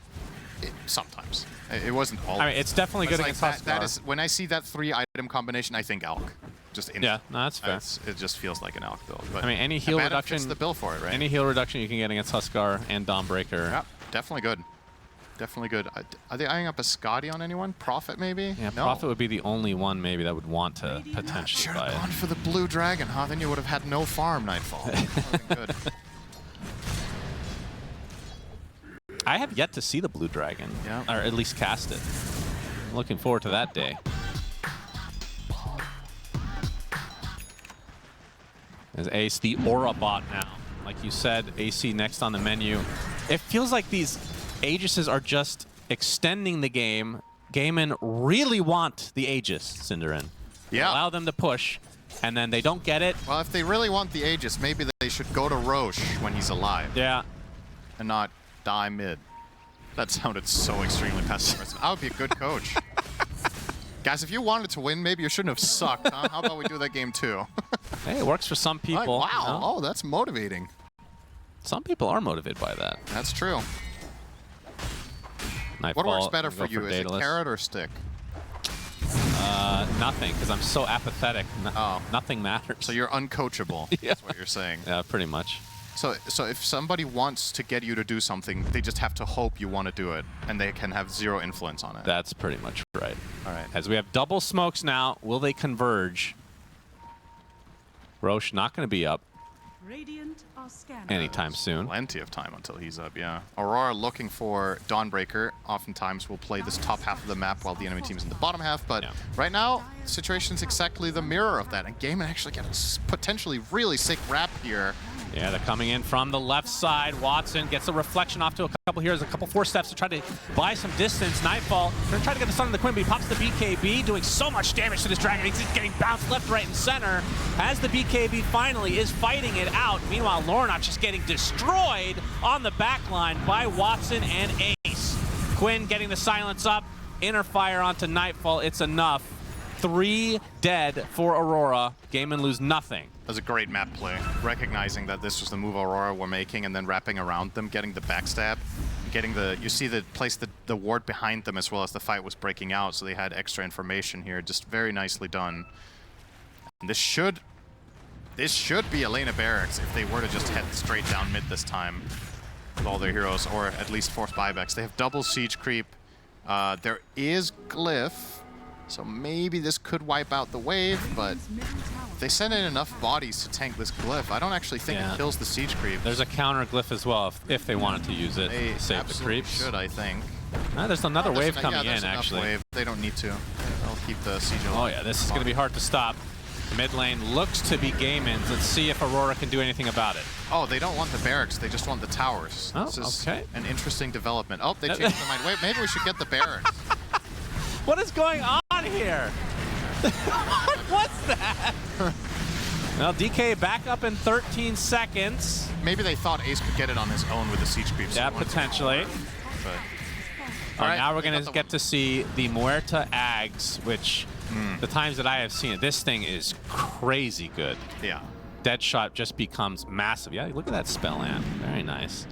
Sometimes. It wasn't all. I mean, it's definitely good against Huskar. That is, when I see that 3-item combination, I think Alk. Just yeah, no, that's fair. It just feels like an Alk build. But I mean, any heal reduction, fits the bill for it, right? Any heal reduction you can get against Huskar and Dawnbreaker definitely good. Definitely good. Are they eyeing up a Scotty on anyone? Prophet, maybe? Yeah, no. Prophet would be the only one maybe that would want to potentially Should buy have it. gone for the blue dragon, huh? Then you would have had no farm Nightfall. That would have been good. I have yet to see the blue dragon, or at least cast it. I'm looking forward to that day. There's Ace, the Aura bot now. Like you said, AC next on the menu. It feels like these Aegises are just extending the game. Gaimin really want the Aegis, Cinderin. Yeah. Allow them to push, and then they don't get it. Well, if they really want the Aegis, maybe they should go to Roche when he's alive. Yeah. And not die mid. That sounded so extremely pessimistic. I would be a good coach. Guys, if you wanted to win, maybe you shouldn't have sucked, huh? How about we do that game too? Hey, it works for some people. Wow. You know? Oh, that's motivating. Some people are motivated by that. That's true. Nightfall, What works better for you? Is it Daedalus. carrot or stick? Nothing, because I'm so apathetic. Nothing matters. So you're uncoachable, Yeah. That's what you're saying. Yeah, pretty much. So if somebody wants to get you to do something, they just have to hope you want to do it, and they can have zero influence on it. That's pretty much right. All right. As we have double smokes now, will they converge? Roche not going to be up anytime soon. Plenty of time until he's up, yeah. Aurora looking for Dawnbreaker. Oftentimes will play this top half of the map while the enemy team's in the bottom half, but right now, the situation's exactly the mirror of that, and Gaimin actually gets a potentially really sick wrap here. Yeah, they're coming in from the left side. Watson gets a reflection off to a couple heroes, a couple 4 steps to try to buy some distance. Nightfall, gonna try to get the Sun on the Queen, but he pops the BKB, doing so much damage to this dragon. He's just getting bounced left, right, and center as the BKB finally is fighting it out. Meanwhile, Lorna just getting destroyed on the back line by Watson and Ace. Quinn getting the silence up, inner fire onto Nightfall. It's enough. 3 dead for Aurora. Gaimin lose nothing. That was a great map play, recognizing that this was the move Aurora were making and then wrapping around them, getting the backstab, getting the, you see place the ward behind them as well as the fight was breaking out, so they had extra information here, just very nicely done. And this should be Elena Barracks if they were to just head straight down mid this time with all their heroes, or at least force buybacks. They have double siege creep. There is Glyph, so maybe this could wipe out the wave, but if they send in enough bodies to tank this Glyph, I don't actually think it kills the siege creep. There's a counter Glyph as well if they wanted to use it They to save the creeps. should, I think. There's another wave coming there's in, enough actually. Wave. They don't need to. They'll keep the siege alive. Oh yeah, this is going to be hard to stop. Mid lane looks to be Gaimin's. Let's see if Aurora can do anything about it. Oh, they don't want the barracks. They just want the towers. Oh, this is okay. an interesting development. Oh, they changed their mind. Wait, maybe we should get the barracks. What is going on here? What's that? Well, DK back up in 13 seconds. Maybe they thought Ace could get it on his own with the siege creep. So Yeah, potentially. All right, now we're going to get to see the Muerta Ags, which the times that I have seen it, this thing is crazy good. Yeah. Deadshot just becomes massive. Yeah, look at that spell, Ann. Very nice.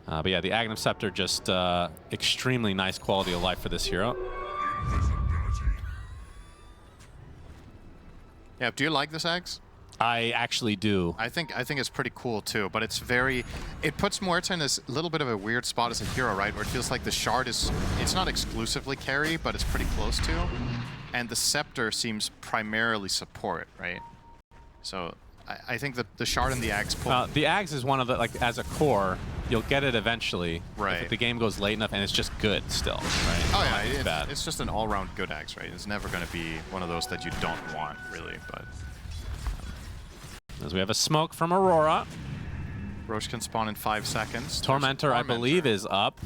But yeah, the Agnum Scepter just extremely nice quality of life for this hero. Yeah, do you like this Axe? I actually do. I think it's pretty cool too, but it's very, it puts Muerta in this little bit of a weird spot as a hero, right? Where it feels like the shard is, it's not exclusively carry, but it's pretty close to. And the Scepter seems primarily support, right? So I think that the shard and the Axe pull. The Ags is one of the, like, as a core, you'll get it eventually. Right. If the game goes late enough, and it's just good still, right? Oh yeah, it's just an all-round good Axe, right? It's never going to be one of those that you don't want, really, but. As we have a smoke from Aurora. Roche can spawn in 5 seconds. Tormentor, I believe, is up.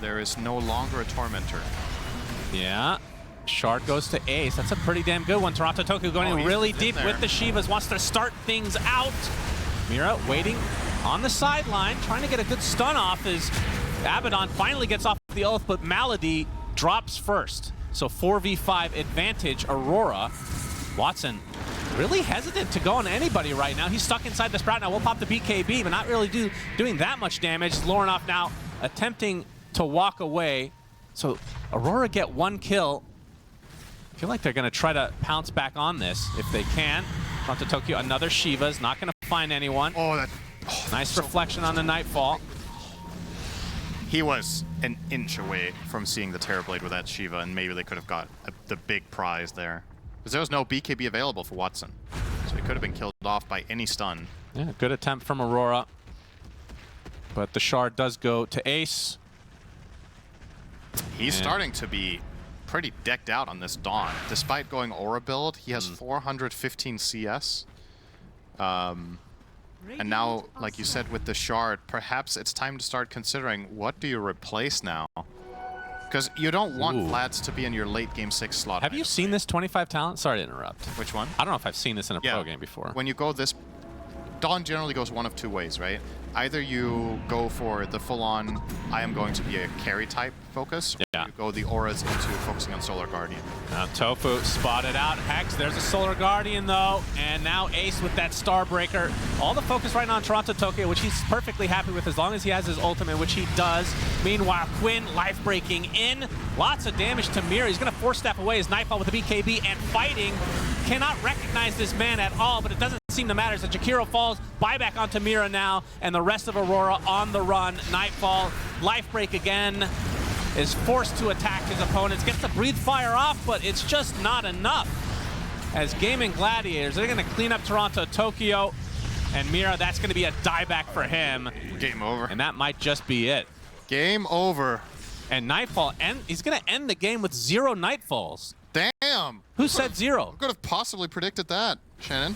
There is no longer a Tormentor. Yeah. Shard goes to Ace. That's a pretty damn good one. Toronto Toku going in really deep with the Shivas. Wants to start things out. Mira waiting on the sideline, trying to get a good stun off as Abaddon finally gets off the oath, but Malady drops first. So 4v5 advantage, Aurora. Watson really hesitant to go on anybody right now. He's stuck inside the Sprout now. We'll pop the BKB, but not really doing that much damage. Lornoff now attempting to walk away. So Aurora get 1 kill. I feel like they're going to try to pounce back on this if they can. Front to Tokyo, another Shiva's not going to find anyone. Oh, that nice reflection on the Nightfall. he was an inch away from seeing the Terrorblade with that Shiva, and maybe they could have got the big prize there. Because there was no BKB available for Watson. So he could have been killed off by any stun. Yeah, good attempt from Aurora. But the shard does go to Ace. He's starting to be pretty decked out on this Dawn. Despite going Aura build, he has 415 CS. And now, like you said, with the shard, perhaps it's time to start considering what do you replace now? Because you don't want Vlads to be in your late game 6 slot. Have you seen this 25 talent? Sorry to interrupt. Which one? I don't know if I've seen this in a pro game before. When you go this, Dawn generally goes one of two ways, right? Either you go for the full-on, I am going to be a carry type focus, or you go the auras into focusing on Solar Guardian. Now Tofu spotted out. Hex, there's a Solar Guardian though, and now Ace with that Starbreaker. All the focus right now on Toronto Tokyo, which he's perfectly happy with as long as he has his ultimate, which he does. Meanwhile, Quinn life breaking in. Lots of damage to Mira. He's going to force step away his Nightfall with the BKB and fighting. Cannot recognize this man at all, but it doesn't seem to matter. So Jakiro falls, buyback onto Mira now, and the rest of Aurora on the run. Nightfall, life break again, is forced to attack his opponents, gets the breathe fire off, but it's just not enough. As Gaimin Gladiators, they're gonna clean up Toronto Tokyo, and Mira, that's gonna be a dieback for him. Game over. And that might just be it. Game over. And Nightfall, he's gonna end the game with 0 Nightfalls. Damn! Who said 0? Who could have possibly predicted that, Shannon?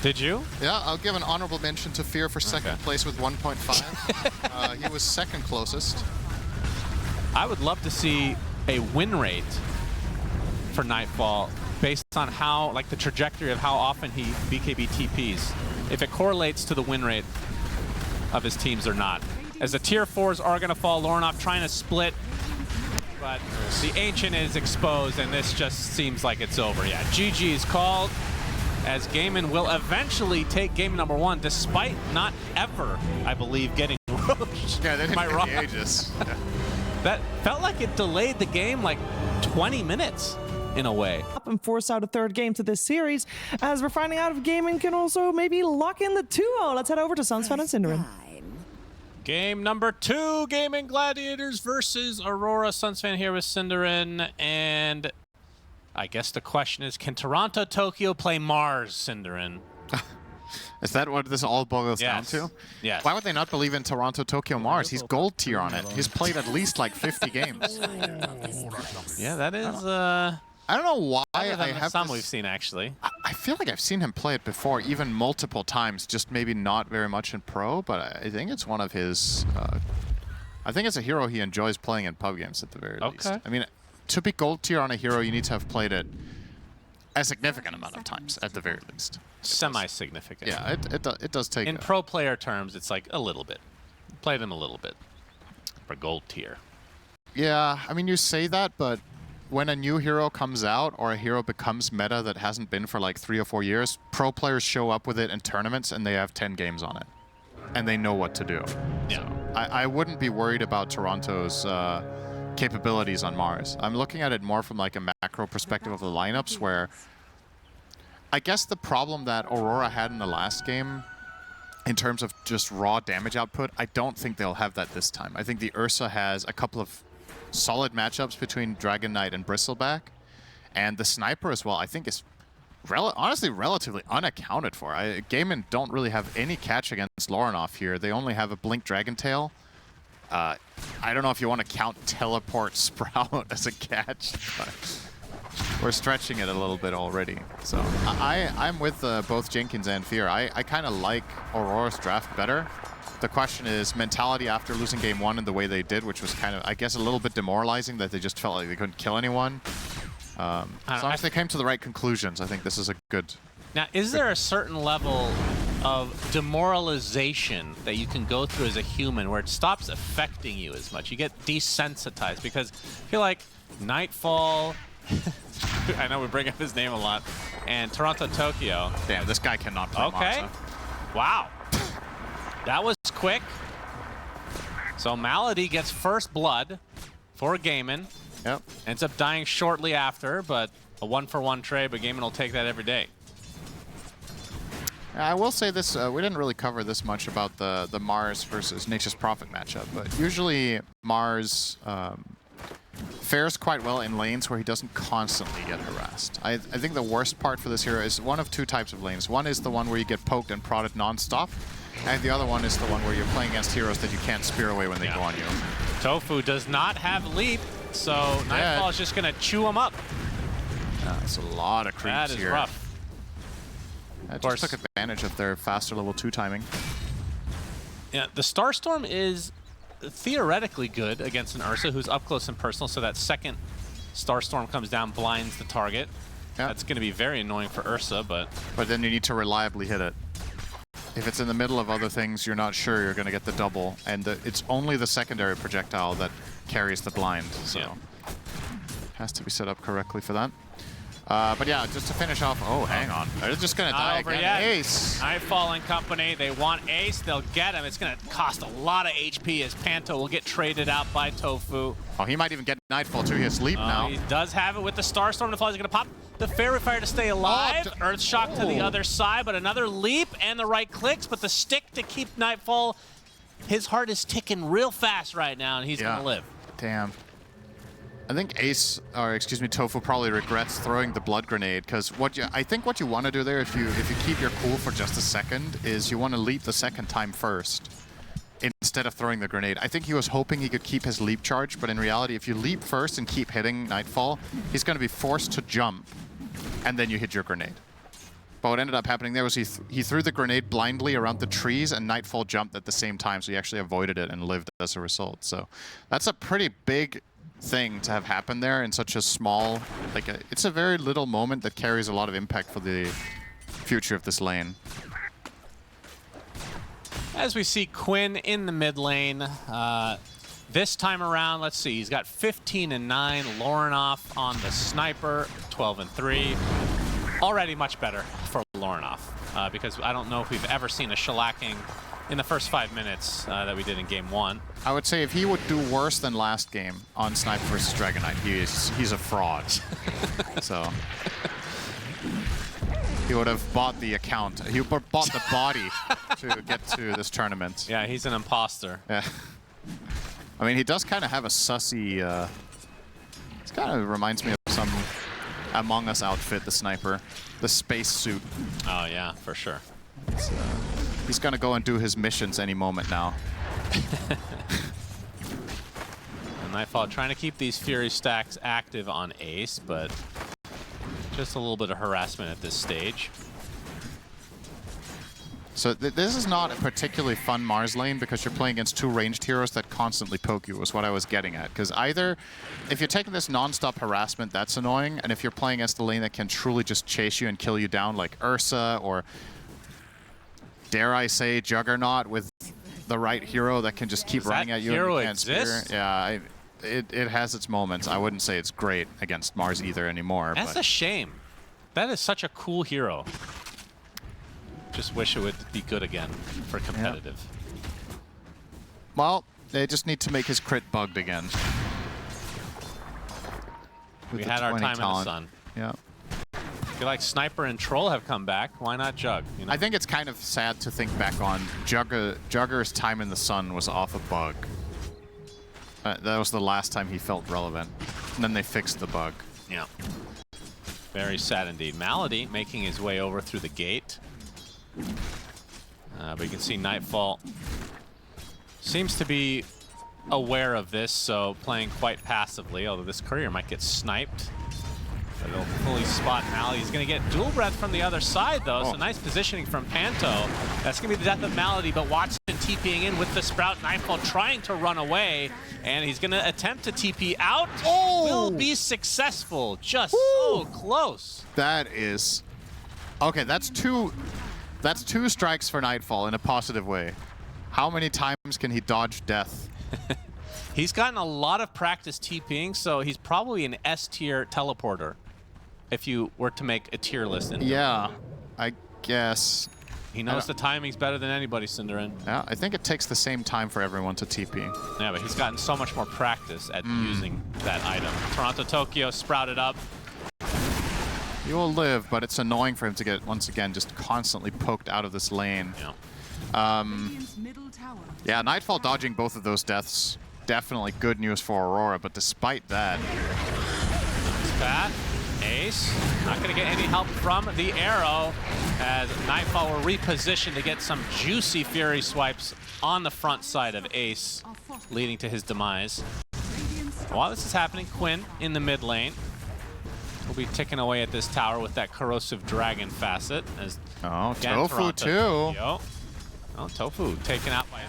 Did you? Yeah, I'll give an honorable mention to Fear for second place with 1.5. He was second closest. I would love to see a win rate for Nightfall based on how, like the trajectory of how often he BKB TPs. If it correlates to the win rate of his teams or not. As the tier 4s are gonna fall, Lorinov trying to split, but the Ancient is exposed and this just seems like it's over. Yeah, GG is called as Gaimin will eventually take game number 1 despite not ever, I believe, getting roached. Yeah, they didn't Am I wrong? the ages. That felt like it delayed the game like 20 minutes in a way. Up and force out a third game to this series, as we're finding out if Gaimin can also maybe lock in the 2-0. Let's head over to Sunsfan and Cinderin. Game number 2, Gaimin Gladiators versus Aurora. Sunsfan here with Cinderin, and I guess the question is, can Toronto Tokyo play Mars, Cinderin? Is that what this all boils down to? Yes. Why would they not believe in Toronto Tokyo Mars? He's gold tier on it. He's played at least like 50 games. Yeah, that is I don't know why I have some we've seen actually. I feel like I've seen him play it before, even multiple times, just maybe not very much in pro, but I think it's one of his I think it's a hero he enjoys playing in pub games at the very least. I mean, to be gold tier on a hero, you need to have played it a significant amount of times at the very least. Semi-significant. Yeah, it does take. In pro player terms, it's like a little bit. Play them a little bit for gold tier. Yeah, I mean, you say that, but when a new hero comes out or a hero becomes meta that hasn't been for like 3 or 4 years, pro players show up with it in tournaments and they have 10 games on it. And they know what to do. Yeah. So I wouldn't be worried about Toronto's capabilities on Mars. I'm looking at it more from like a macro perspective of the lineups, where I guess the problem that Aurora had in the last game in terms of just raw damage output, I don't think they'll have that this time. I think the Ursa has a couple of solid matchups between Dragon Knight and Bristleback, and the Sniper as well, I think is honestly relatively unaccounted for. Gaimin don't really have any catch against Lorinov here. They only have a Blink Dragon Tail. I don't know if you want to count Teleport Sprout as a catch, but we're stretching it a little bit already. So I'm with both Jenkins and Fear. I kind of like Aurora's draft better. The question is mentality after losing game 1 and the way they did, which was kind of, I guess, a little bit demoralizing that they just felt like they couldn't kill anyone. As long as they came to the right conclusions, I think this is a good... Now, is there a certain level of demoralization that you can go through as a human where it stops affecting you as much? You get desensitized, because I feel like Nightfall, I know we bring up his name a lot, and Toronto Tokyo. Damn, this guy cannot play Mars, huh? Wow. That was quick. So Malady gets first blood for Gaimin. Yep. Ends up dying shortly after, but a 1-for-1 trade, but Gaimin will take that every day. I will say this, we didn't really cover this much about the Mars versus Nature's Prophet matchup, but usually Mars fares quite well in lanes where he doesn't constantly get harassed. I think the worst part for this hero is one of two types of lanes. One is the one where you get poked and prodded non-stop, and the other one is the one where you're playing against heroes that you can't spear away when they go on you. Tofu does not have leap, so Nightfall is just going to chew him up. That's a lot of creeps here. That is rough. Of course, took advantage of their faster level 2 timing. Yeah, the Starstorm is theoretically good against an Ursa who's up close and personal, so that second Starstorm comes down, blinds the target. Yeah. That's going to be very annoying for Ursa, but then you need to reliably hit it. If it's in the middle of other things, you're not sure you're going to get the double, and it's only the secondary projectile that carries the blind, so has to be set up correctly for that. But yeah, just to finish off, hang on. They're just going to die again. Ace. Nightfall and company, they want Ace, they'll get him. It's going to cost a lot of HP as Panto will get traded out by Tofu. Oh, he might even get Nightfall to his sleep now. He does have it with the Starstorm. The fall is going to pop the Fairy Fire to stay alive. Earth Shock to the other side, but another leap and the right clicks, but the stick to keep Nightfall. His heart is ticking real fast right now, and he's going to live. Damn. I think Tofu probably regrets throwing the blood grenade, because I think what you want to do there, if you keep your cool for just a second, is you want to leap the second time first instead of throwing the grenade. I think he was hoping he could keep his leap charge, but in reality, if you leap first and keep hitting Nightfall, he's going to be forced to jump, and then you hit your grenade. But what ended up happening there was he threw the grenade blindly around the trees, and Nightfall jumped at the same time, so he actually avoided it and lived as a result. So that's a pretty big thing to have happened there in such a small, it's a very little moment that carries a lot of impact for the future of this lane. As we see Quinn in the mid lane, this time around, let's see, he's got 15 and 9, Lorenoff on the sniper, 12 and 3. Already much better for Lorenoff, because I don't know if we've ever seen a shellacking in the first 5 minutes that we did in game 1. I would say if he would do worse than last game on Sniper versus Dragonite, he's a fraud. So he would have bought the account. He would have bought the body to get to this tournament. Yeah, he's an imposter. Yeah. I mean, he does kind of have a sussy. It kind of reminds me of some Among Us outfit, the sniper, the space suit. Oh yeah, for sure. He's gonna go and do his missions any moment now. And Nightfall trying to keep these Fury stacks active on Ace, but just a little bit of harassment at this stage. So this is not a particularly fun Mars lane because you're playing against two ranged heroes that constantly poke you, was what I was getting at. Because either, if you're taking this non-stop harassment, that's annoying, and if you're playing against a lane that can truly just chase you and kill you down like Ursa, or dare I say Juggernaut with the right hero that can just keep running at you and you can't spear. Yeah, it has its moments. I wouldn't say it's great against Mars either anymore. That's a shame. That is such a cool hero. Just wish it would be good again for competitive. Yeah. Well, they just need to make his crit bugged again. We had our time in the sun. Yeah. I feel like Sniper and Troll have come back. Why not Jug? You know? I think it's kind of sad to think back on. Jugger's time in the sun was off a bug. That was the last time he felt relevant. And then they fixed the bug. Yeah. Very sad indeed. Malady making his way over through the gate. But you can see Nightfall seems to be aware of this, so playing quite passively, although this courier might get sniped. But it'll fully spot Malady. He's going to get dual breath from the other side, though, so nice positioning from Panto. That's going to be the death of Malady, but Watson TPing in with the Sprout. Nightfall trying to run away, and he's going to attempt to TP out. Will be successful. Just so close. That is... Okay, that's two strikes for Nightfall in a positive way. How many times can he dodge death? He's gotten a lot of practice TPing, so he's probably an S-tier teleporter if you were to make a tier list. Yeah, I guess. He knows the timing's better than anybody, Cinderin. Yeah, I think it takes the same time for everyone to TP. Yeah, but he's gotten so much more practice at using that item. Toronto Tokyo sprouted up. You will live, but it's annoying for him to get, once again, just constantly poked out of this lane. Yeah, Nightfall dodging both of those deaths. Definitely good news for Aurora, but despite that... Pat, Ace, not going to get any help from the arrow as Nightfall will reposition to get some juicy Fury swipes on the front side of Ace, leading to his demise. While this is happening, Quinn in the mid lane will be ticking away at this tower with that corrosive dragon facet. As Tofu too. Oh, Tofu taken out by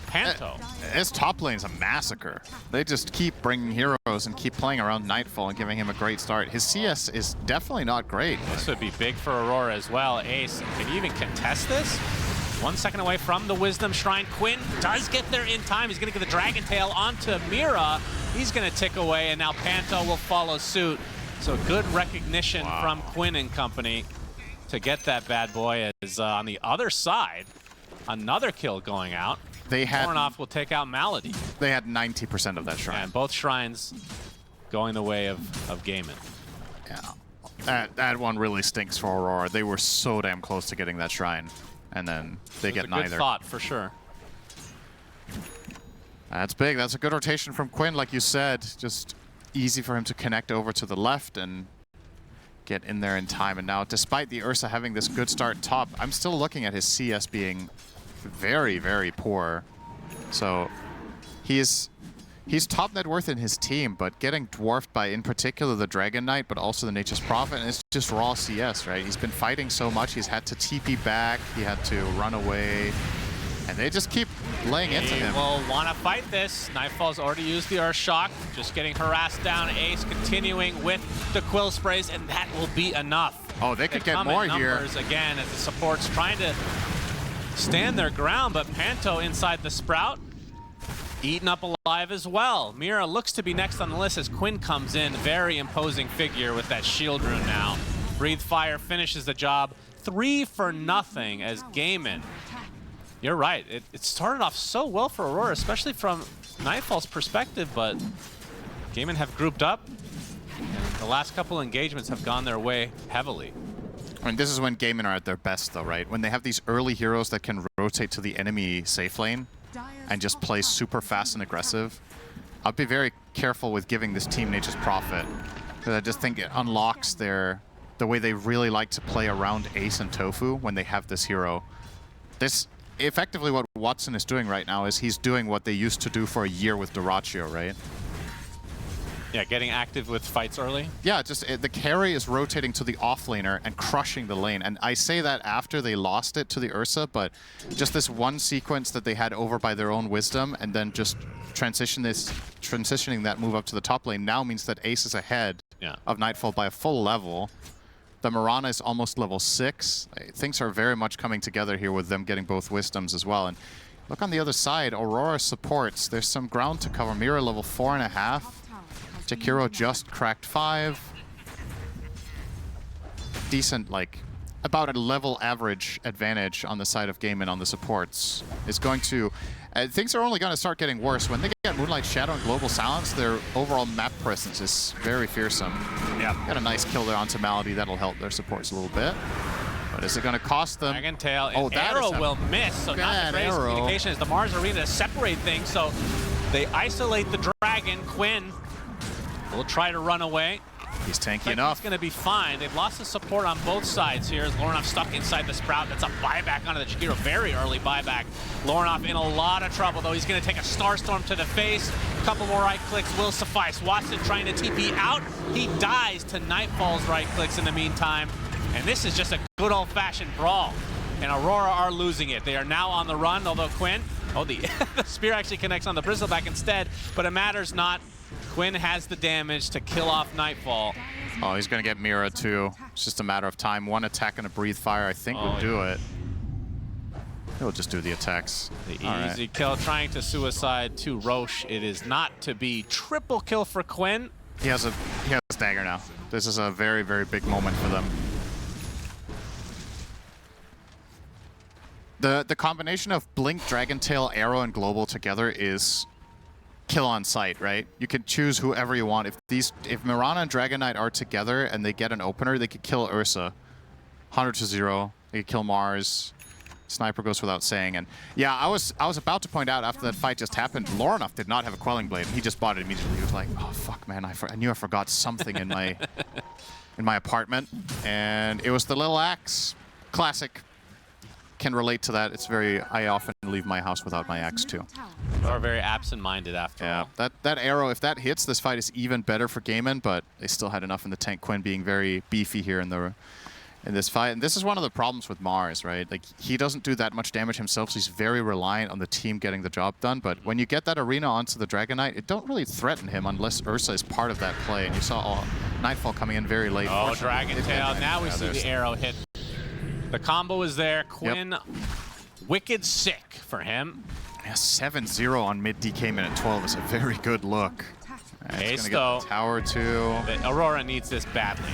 Panto. His top lane is a massacre. They just keep bringing heroes and keep playing around Nightfall and giving him a great start. His CS is definitely not great. This would be big for Aurora as well. Ace, can he even contest this? 1 second away from the Wisdom Shrine. Quinn does get there in time. He's going to get the Dragon Tail onto Mira. He's going to tick away, and now Panto will follow suit. So good recognition from Quinn and company to get that bad boy. As on the other side, another kill going out. Ornoff will take out Malady. They had 90% of that shrine. And both shrines going the way of Gaimin. Yeah, that one really stinks for Aurora. They were so damn close to getting that shrine, and then they get neither. Good thought for sure. That's big. That's a good rotation from Quinn, like you said. Just easy for him to connect over to the left and get in there in time. And now, despite the Ursa having this good start top, I'm still looking at his CS being very, very poor. So he's top net worth in his team, but getting dwarfed by, in particular, the Dragon Knight, but also the Nature's Prophet, and it's just raw CS, right? He's been fighting so much, he's had to TP back, he had to run away, and they just keep laying into him. Will want to fight this. Nightfall's already used the Earth Shock, just getting harassed down. Ace continuing with the Quill Sprays, and that will be enough. Oh, they could get more here. Again, as the support's trying to stand their ground, but Panto inside the Sprout, eaten up alive as well. Mira looks to be next on the list as Quinn comes in. Very imposing figure with that shield rune now. Breathe Fire finishes the job. 3 for nothing as Gaimin. You're right. It started off so well for Aurora, especially from Nightfall's perspective, but Gaimin have grouped up, and the last couple engagements have gone their way heavily. I mean, this is when Gaimin are at their best, though, right? When they have these early heroes that can rotate to the enemy safe lane and just play super fast and aggressive. I'll be very careful with giving this team Nature's Prophet, because I just think it unlocks the way they really like to play around Ace and Tofu when they have this hero. This effectively what Watson is doing right now is he's doing what they used to do for a year with Dyrachyo, right? Yeah, getting active with fights early. Yeah, just the carry is rotating to the offlaner and crushing the lane. And I say that after they lost it to the Ursa, but just this one sequence that they had over by their own wisdom and then just transitioning that move up to the top lane now means that Ace is ahead of Nightfall by a full level. The Mirana is almost level 6. Things are very much coming together here with them getting both wisdoms as well. And look on the other side, Aurora supports. There's some ground to cover. Mira level 4.5. Jakiro just cracked 5. Decent, like, about a level average advantage on the side of Gaimin on the supports. Is going to... things are only going to start getting worse. When they get Moonlight Shadow and Global Silence, their overall map presence is very fearsome. Yeah. Got a nice kill there onto Malady. That'll help their supports a little bit. But is it going to cost them? Dragon Tail, and Arrow will miss. So not the greatest communication as the Mars Arena to separate things. So they isolate the Dragon. Quinn will try to run away. He's tanky enough. He's going to be fine. They've lost the support on both sides here as Lornoff stuck inside the Sprout. That's a buyback onto the Jakiro. Very early buyback. Lornoff in a lot of trouble, though. He's going to take a Starstorm to the face. A couple more right clicks will suffice. Watson trying to TP out. He dies to Nightfall's right clicks in the meantime. And this is just a good old-fashioned brawl. And Aurora are losing it. They are now on the run, although Quinn... Oh, the spear actually connects on the Bristleback instead, but it matters not. Quinn has the damage to kill off Nightfall. Oh, he's going to get Mira too. It's just a matter of time. One attack and a Breathe Fire, I think, would do it. He'll just do the attacks. The easy kill, trying to suicide to Roche. It is not to be. Triple kill for Quinn. He has dagger now. This is a very, very big moment for them. The combination of Blink, Dragon Tail, Arrow, and Global together is kill on sight, right? You can choose whoever you want. If Mirana and Dragon Knight are together and they get an opener, they could kill Ursa. 100-0. They could kill Mars. Sniper goes without saying. And yeah, I was about to point out after that fight just happened, Lorinov did not have a Quelling Blade. He just bought it immediately. He was like, oh fuck man, I knew I forgot something in my in my apartment. And it was the little axe. Classic. Can relate to that. It's very, I often leave my house without my axe too. Are very absent-minded after all. That arrow, if that hits, this fight is even better for Gaimin, but they still had enough in the tank. Quinn being very beefy here in this fight. And this is one of the problems with Mars, right? Like, he doesn't do that much damage himself, so he's very reliant on the team getting the job done. But when you get that arena onto the Dragon Knight, it don't really threaten him unless Ursa is part of that play. And you saw Nightfall coming in very late. Oh, Dragon Tail. Now we see the arrow hit. The combo is there. Quinn, wicked sick for him. Yeah, 7-0 on mid DK minute 12 is a very good look. It's going to get the tower too. Aurora needs this badly.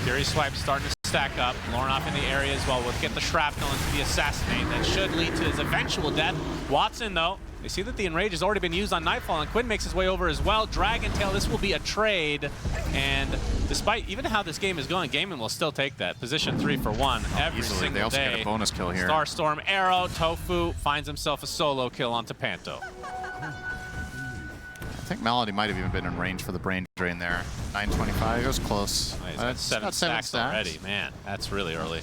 Fury Swipe starting to stack up. Lorinov in the area as well. We'll get the shrapnel into the assassinate. That should lead to his eventual death. Watson, though, they see that the Enrage has already been used on Nightfall, and Quinn makes his way over as well. Dragon Tail, this will be a trade. And despite even how this game is going, Gaimin will still take that. Position 3 for 1 every Easily. single They also day. get a bonus kill here. Starstorm arrow. Tofu finds himself a solo kill onto Panto. I think Melody might have even been in range for the brain drain there. 925, it was close. He's got 7 stacks already. Man, that's really early.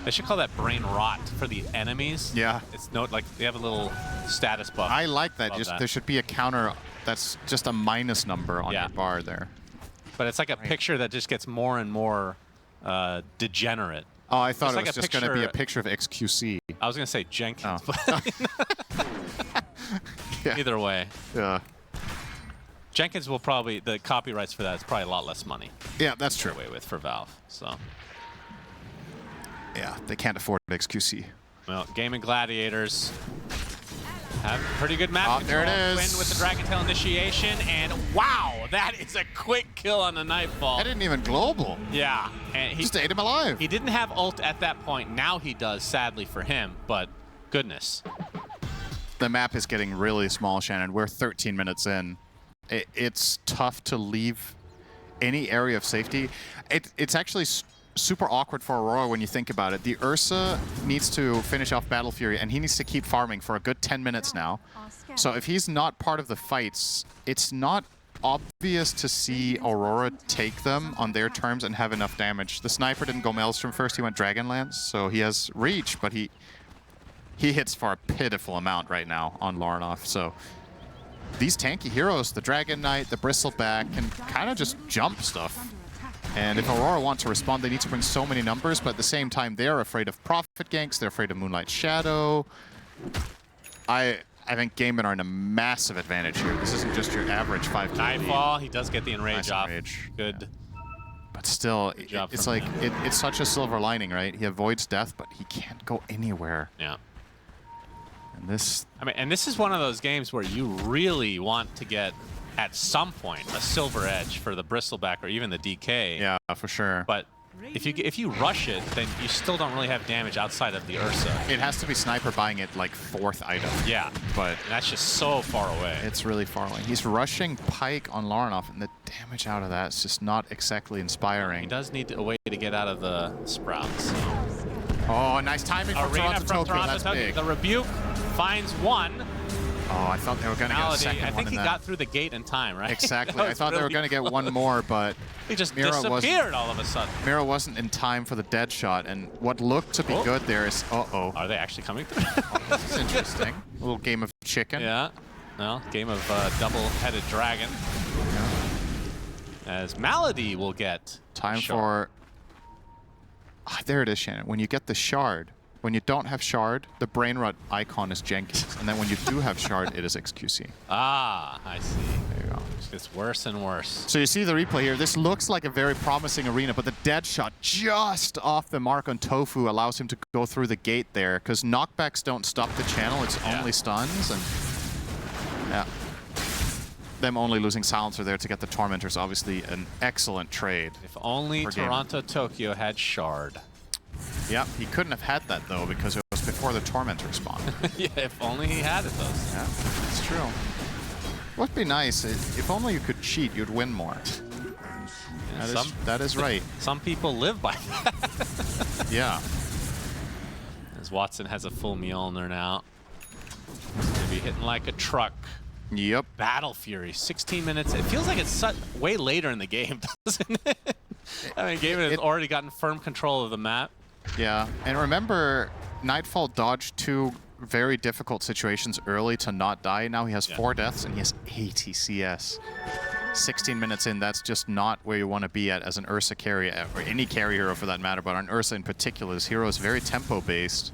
They should call that brain rot for the enemies. Yeah. It's like they have a little status buff. I like that. There should be a counter that's just a minus number on your bar there. But it's like a picture that just gets more and more degenerate. Oh, I thought it was just going to be a picture of XQC. I was going to say Jenkins. Oh. But either way. Yeah. Jenkins will probably, the copyrights for that is probably a lot less money. Yeah, that's true. Away with for Valve. So. Yeah, they can't afford XQC. Well, Gaimin Gladiators have a pretty good map control. There it is. Win with the Dragon Tail initiation, and wow, that is a quick kill on the Nightfall. That didn't even global. Yeah. And he just ate him alive. He didn't have ult at that point. Now he does, sadly for him, but goodness. The map is getting really small, Shannon. We're 13 minutes in. It's tough to leave any area of safety. It's actually super awkward for Aurora when you think about it. The Ursa needs to finish off Battle Fury, and he needs to keep farming for a good 10 minutes now. So if he's not part of the fights, it's not obvious to see Aurora take them on their terms and have enough damage. The sniper didn't go Maelstrom first, he went Dragonlance, so he has reach, but he hits for a pitiful amount right now on Lorinov. So these tanky heroes, the Dragon Knight, the Bristleback, can kind of just jump stuff. And if Aurora wants to respond, they need to bring so many numbers, but at the same time, they're afraid of Prophet ganks, they're afraid of Moonlight Shadow. I think Gaimin are in a massive advantage here. This isn't just your average 5k Nightfall, he does get the Enrage off. Good. Yeah. But still, it's like, it's such a silver lining, right? He avoids death, but he can't go anywhere. Yeah. And this... I mean, and this is one of those games where you really want to get, at some point, a silver edge for the Bristleback or even the DK. Yeah, for sure. But if you rush it, then you still don't really have damage outside of the Ursa. It has to be Sniper buying it like 4th item. Yeah, but and that's just so far away. It's really far away. He's rushing Pike on Lorinov, and the damage out of that is just not exactly inspiring. He does need a way to get out of the sprouts. So. Oh, nice timing from Toronto Tokyo. That's big. The Rebuke finds one. Oh, I thought they were going to get a second one. I think he got through the gate in time, right? Exactly. I thought they were going to get one more, but he just disappeared all of a sudden. Mira wasn't in time for the dead shot, and what looked to be good there is, uh-oh. Are they actually coming through? This is interesting. A little game of chicken. Yeah. No, game of double-headed dragon. Yeah. As Malady will get time for... there it is, Shannon. When you get the shard, when you don't have shard, the brain rot icon is Jenkins. And then when you do have shard, it is XQC. Ah, I see. There you go. It gets worse and worse. So you see the replay here. This looks like a very promising arena, but the dead shot just off the mark on Tofu allows him to go through the gate there, because knockbacks don't stop the channel. It's only stuns. And yeah, them only losing Silencer there to get the Tormentor is obviously an excellent trade. If only Toronto Tokyo had shard. Yep, he couldn't have had that though, because it was before before the Tormentor spawned. Yeah, if only he had it, though. Yeah, it's true. What'd be nice, if only you could cheat, you'd win more. That is right. Some people live by that. Yeah. As Watson has a full Mjolnir now. He's going to be hitting like a truck. Yep. Battle Fury, 16 minutes. It feels like it's way later in the game, doesn't it? I mean, Gaimin has already gotten firm control of the map. Yeah, and remember, Nightfall dodged 2 very difficult situations early to not die. Now he has 4 deaths and he has 80 CS. 16 minutes in, that's just not where you want to be at as an Ursa carry, or any carry hero for that matter, but on Ursa in particular, this hero is very tempo-based.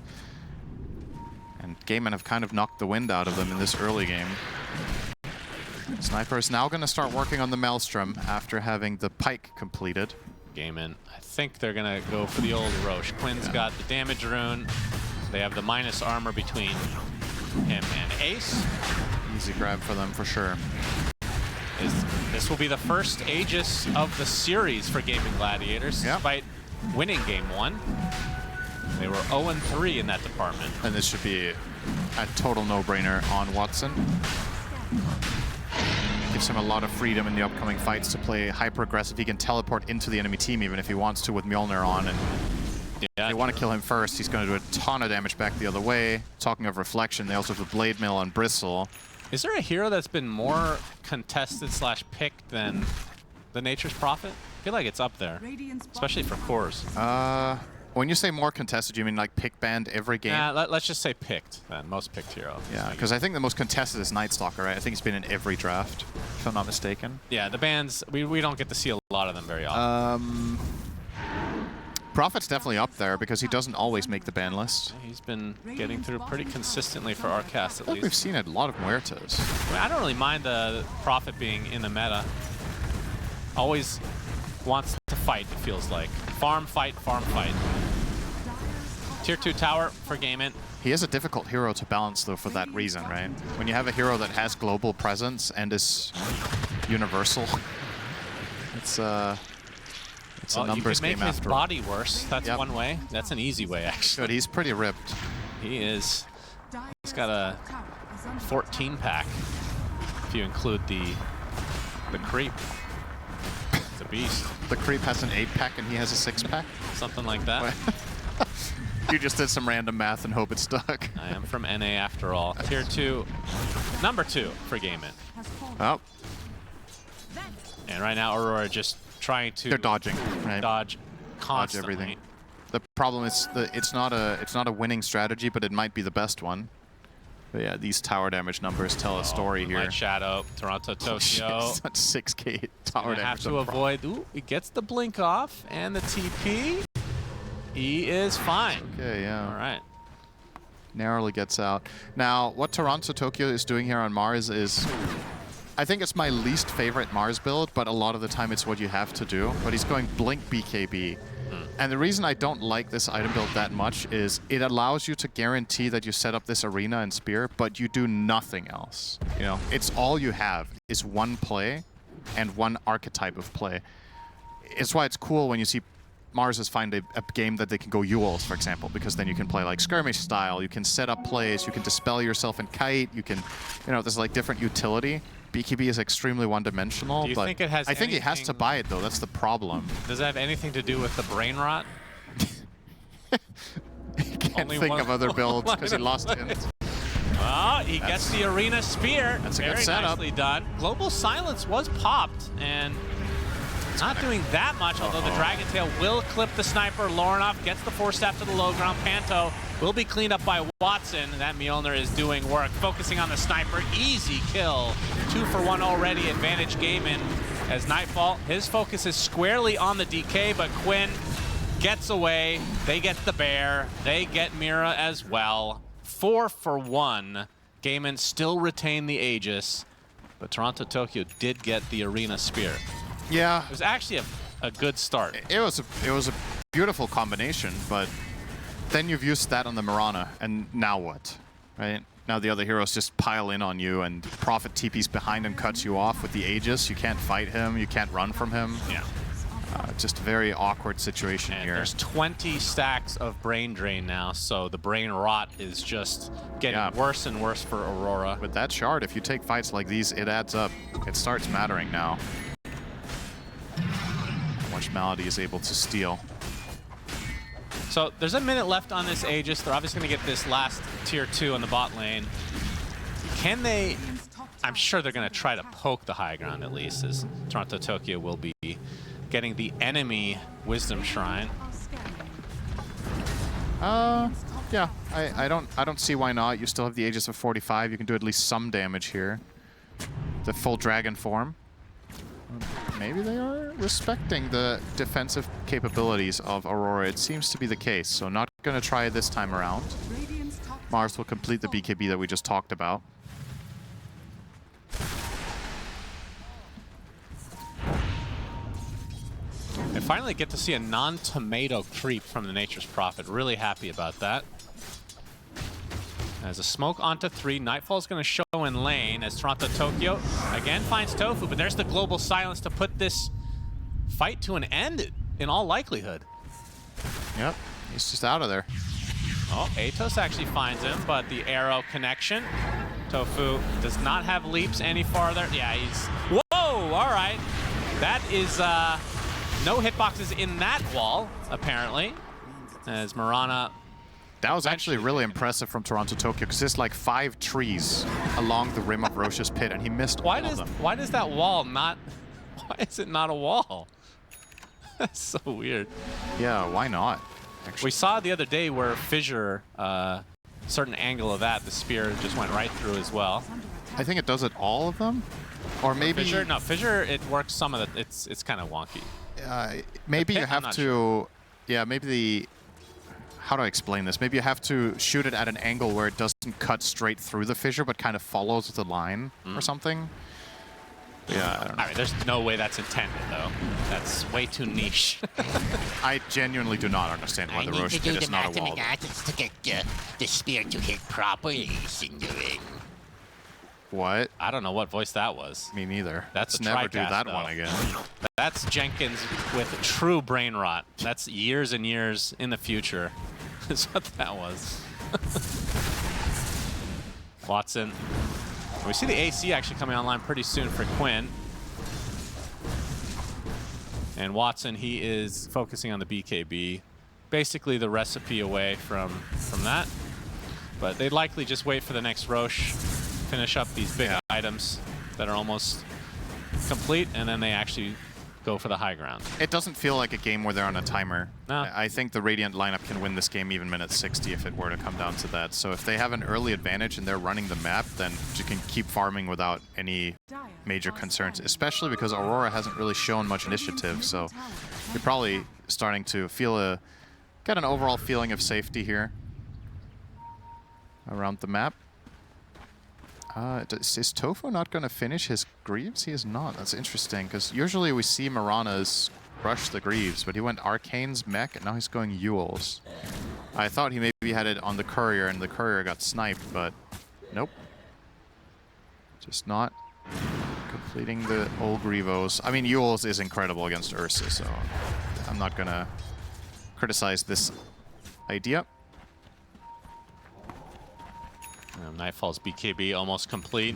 And Gaimin have kind of knocked the wind out of them in this early game. Sniper is now going to start working on the Maelstrom after having the Pike completed. Gaimin, I think they're going to go for the old Roche. Quinn's got the damage rune. They have the minus armor between him and Ace. Easy grab for them for sure. This will be the first Aegis of the series for Gaimin Gladiators, despite winning Game 1. They were 0-3 in that department. And this should be a total no-brainer on Watson. Gives him a lot of freedom in the upcoming fights to play hyper-aggressive. He can teleport into the enemy team even if he wants to with Mjolnir on. And they want to kill him first. He's going to do a ton of damage back the other way. Talking of reflection, they also have the Blade Mill on Bristle. Is there a hero that's been more contested / picked than the Nature's Prophet? I feel like it's up there, especially for cores. When you say more contested, you mean like pick banned every game? Yeah, let's just say picked, then. Most picked hero. Yeah, because I think the most contested is Night Stalker, right? I think he's been in every draft, if I'm not mistaken. Yeah, the bans, we don't get to see a lot of them very often. Prophet's definitely up there because he doesn't always make the ban list. He's been getting through pretty consistently for our cast, at least. We've seen a lot of Muertas. I mean, I don't really mind the Prophet being in the meta. Always wants to fight, it feels like. Farm, fight, farm, fight. Tier 2 tower for Gaimin. He is a difficult hero to balance, though, for that reason, right? When you have a hero that has global presence and is universal, it's a numbers game after all. You could make his body worse. That's one way. That's an easy way, actually. Good, he's pretty ripped. He is. He's got a 14-pack, if you include the creep. It's a beast. The creep has an 8-pack and he has a 6-pack? Something like that. You just did some random math and hope it stuck. I am from NA after all. Tier 2, number 2 for Gaimin. Oh. And right now, Aurora just trying to... They're dodging, right? Dodge constantly. Dodge everything. The problem is it's not a winning strategy, but it might be the best one. But yeah, these tower damage numbers tell a story here. Light Shadow, Toronto, Tokyo. That's 6k tower damage. Have to avoid... Ooh, he gets the blink off and the TP. He is fine. Okay, yeah. All right. Narrowly gets out. Now, what Toronto Tokyo is doing here on Mars is... I think it's my least favorite Mars build, but a lot of the time it's what you have to do. But he's going Blink BKB. And the reason I don't like this item build that much is it allows you to guarantee that you set up this arena and spear, but you do nothing else. You know, it's all you have is one play and one archetype of play. It's why it's cool when you see Mars find a game that they can go Yules, for example, because then you can play like skirmish style, you can set up plays, you can dispel yourself and kite, you can, you know, there's like different utility. BKB is extremely one-dimensional, Do you think it has I think he has to buy it though, that's the problem. Does that have anything to do with the brain rot? He can't think of other builds because he lost it. Oh, he gets the arena spear. That's a Very good setup. nicely done. Global Silence was popped, and not doing that much, although the Dragon Tail will clip the sniper. Lornoff gets the Force Staff to the low ground. Panto will be cleaned up by Watson. That Mjolnir is doing work, focusing on the sniper. Easy kill. 2 for 1 already. Advantage Gaimin as Nightfall. His focus is squarely on the DK, but Quinn gets away. They get the bear. They get Mira as well. 4 for 1. Gaimin still retain the Aegis, but Toronto Tokyo did get the arena spear. Yeah. It was actually a good start. It was a beautiful combination, but then you've used that on the Mirana, and now what, right? Now the other heroes just pile in on you, and Prophet TP's behind and cuts you off with the Aegis. You can't fight him, you can't run from him. Yeah. just a very awkward situation And here. there's 20 stacks of brain drain now, so the brain rot is just getting worse and worse for Aurora. With that shard, if you take fights like these, it adds up. It starts mattering now. How much Malady is able to steal. So there's a minute left on this Aegis. They're obviously going to get this last tier 2 on the bot lane. Can they... I'm sure they're going to try to poke the high ground at least, as Toronto Tokyo will be getting the enemy Wisdom Shrine. Yeah, I don't see why not. You still have the Aegis of 45. You can do at least some damage here. The full dragon form. Maybe they are respecting the defensive capabilities of Aurora. It seems to be the case, so not going to try this time around. Mars will complete the BKB that we just talked about. And finally get to see a non-tomato creep from the Nature's Prophet. Really happy about that. As a smoke onto 3, Nightfall's going to show in lane as Toronto Tokyo again finds Tofu, but there's the global silence to put this fight to an end in all likelihood. Yep, he's just out of there. Oh, Atos actually finds him, but the arrow connection. Tofu does not have leaps any farther. Yeah, he's... Whoa! All right. That is no hitboxes in that wall, apparently. As Marana... That was actually really impressive from Toronto Tokyo, because there's like 5 trees along the rim of Roche's pit, and he missed all of them. Why does that wall not... Why is it not a wall? That's so weird. Yeah, why not? Actually. We saw the other day where Fissure, certain angle of that, the spear just went right through as well. I think it does it all of them? Or maybe... Fissure, no, Fissure, it works some of it. It's kind of wonky. Maybe pit, you have to... Sure. Yeah, maybe the... How do I explain this? Maybe you have to shoot it at an angle where it doesn't cut straight through the fissure, but kind of follows the line or something. Yeah, I don't know. All right, there's no way that's intended, though. That's way too niche. I genuinely do not understand why the Roche pit is not a wall. To get the spear to hit properly, Cinderin. What? I don't know what voice that was. Me neither. That's Let's never do TriCast, that though. one again. That's Jenkins with true brain rot. That's years and years in the future. Is what that was. Watson. We see the AC actually coming online pretty soon for Quinn. And Watson, he is focusing on the BKB. Basically the recipe away from that. But they'd likely just wait for the next Roche, finish up these big items that are almost complete, and then they actually go for the high ground. It doesn't feel like a game where they're on a timer. No. I think the Radiant lineup can win this game even minute 60 if it were to come down to that. So if they have an early advantage and they're running the map, then you can keep farming without any major concerns, especially because Aurora hasn't really shown much initiative. So you're probably starting to feel get an overall feeling of safety here around the map. Is Tofu not going to finish his Greaves? He is not. That's interesting, because usually we see Marana's rush the Greaves, but he went Arcane's mech, and now he's going Ewell's. I thought he maybe had it on the Courier, and the Courier got sniped, but nope. Just not completing the old Grievos. I mean, Ewell's is incredible against Ursa, so I'm not going to criticize this idea. Nightfall's BKB almost complete.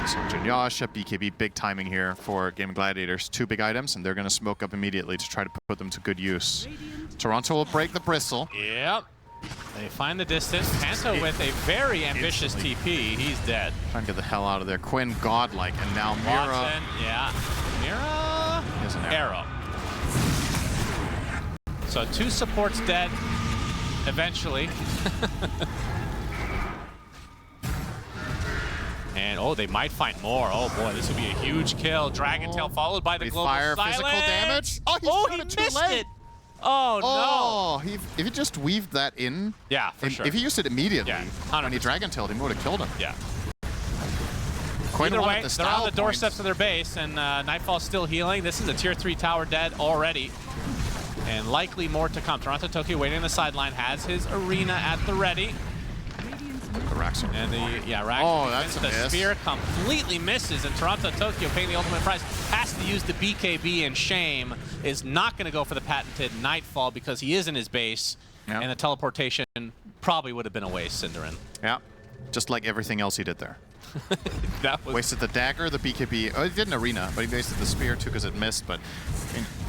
So Jinyasha, BKB, big timing here for Gaimin Gladiators. 2 big items, and they're going to smoke up immediately to try to put them to good use. Toronto will break the bristle. Yep. They find the distance. Panto with a very ambitious TP. He's dead. Trying to get the hell out of there. Quinn, godlike, and now Mira. Watson, yeah. Mira. He has an arrow. So 2 supports dead eventually. And, oh, they might find more. Oh, boy, this would be a huge kill. Dragon Tail followed by the global fire silence. physical damage. Oh, he missed it. Oh, no. If he just weaved that in. Yeah, for sure. If he used it immediately, Yeah, when he Dragon Tailed him, would have killed him. Yeah. Quinn Either wanted way, the they're on style the doorsteps points. of their base, and Nightfall's still healing. This is a tier 3 tower dead already. And likely more to come. Toronto Tokyo waiting on the sideline, has his arena at the ready. The Raxor. And the, Raxor. Oh, that's a the miss. spear completely misses, and Toronto Tokyo paying the ultimate price. has to use the BKB, and Shame is not going to go for the patented Nightfall because he is in his base, and the teleportation probably would have been a waste, Cinderin. Yeah, just like everything else he did there. That was wasted the dagger, the BKB. Oh, he did an arena, but he wasted the spear too because it missed. But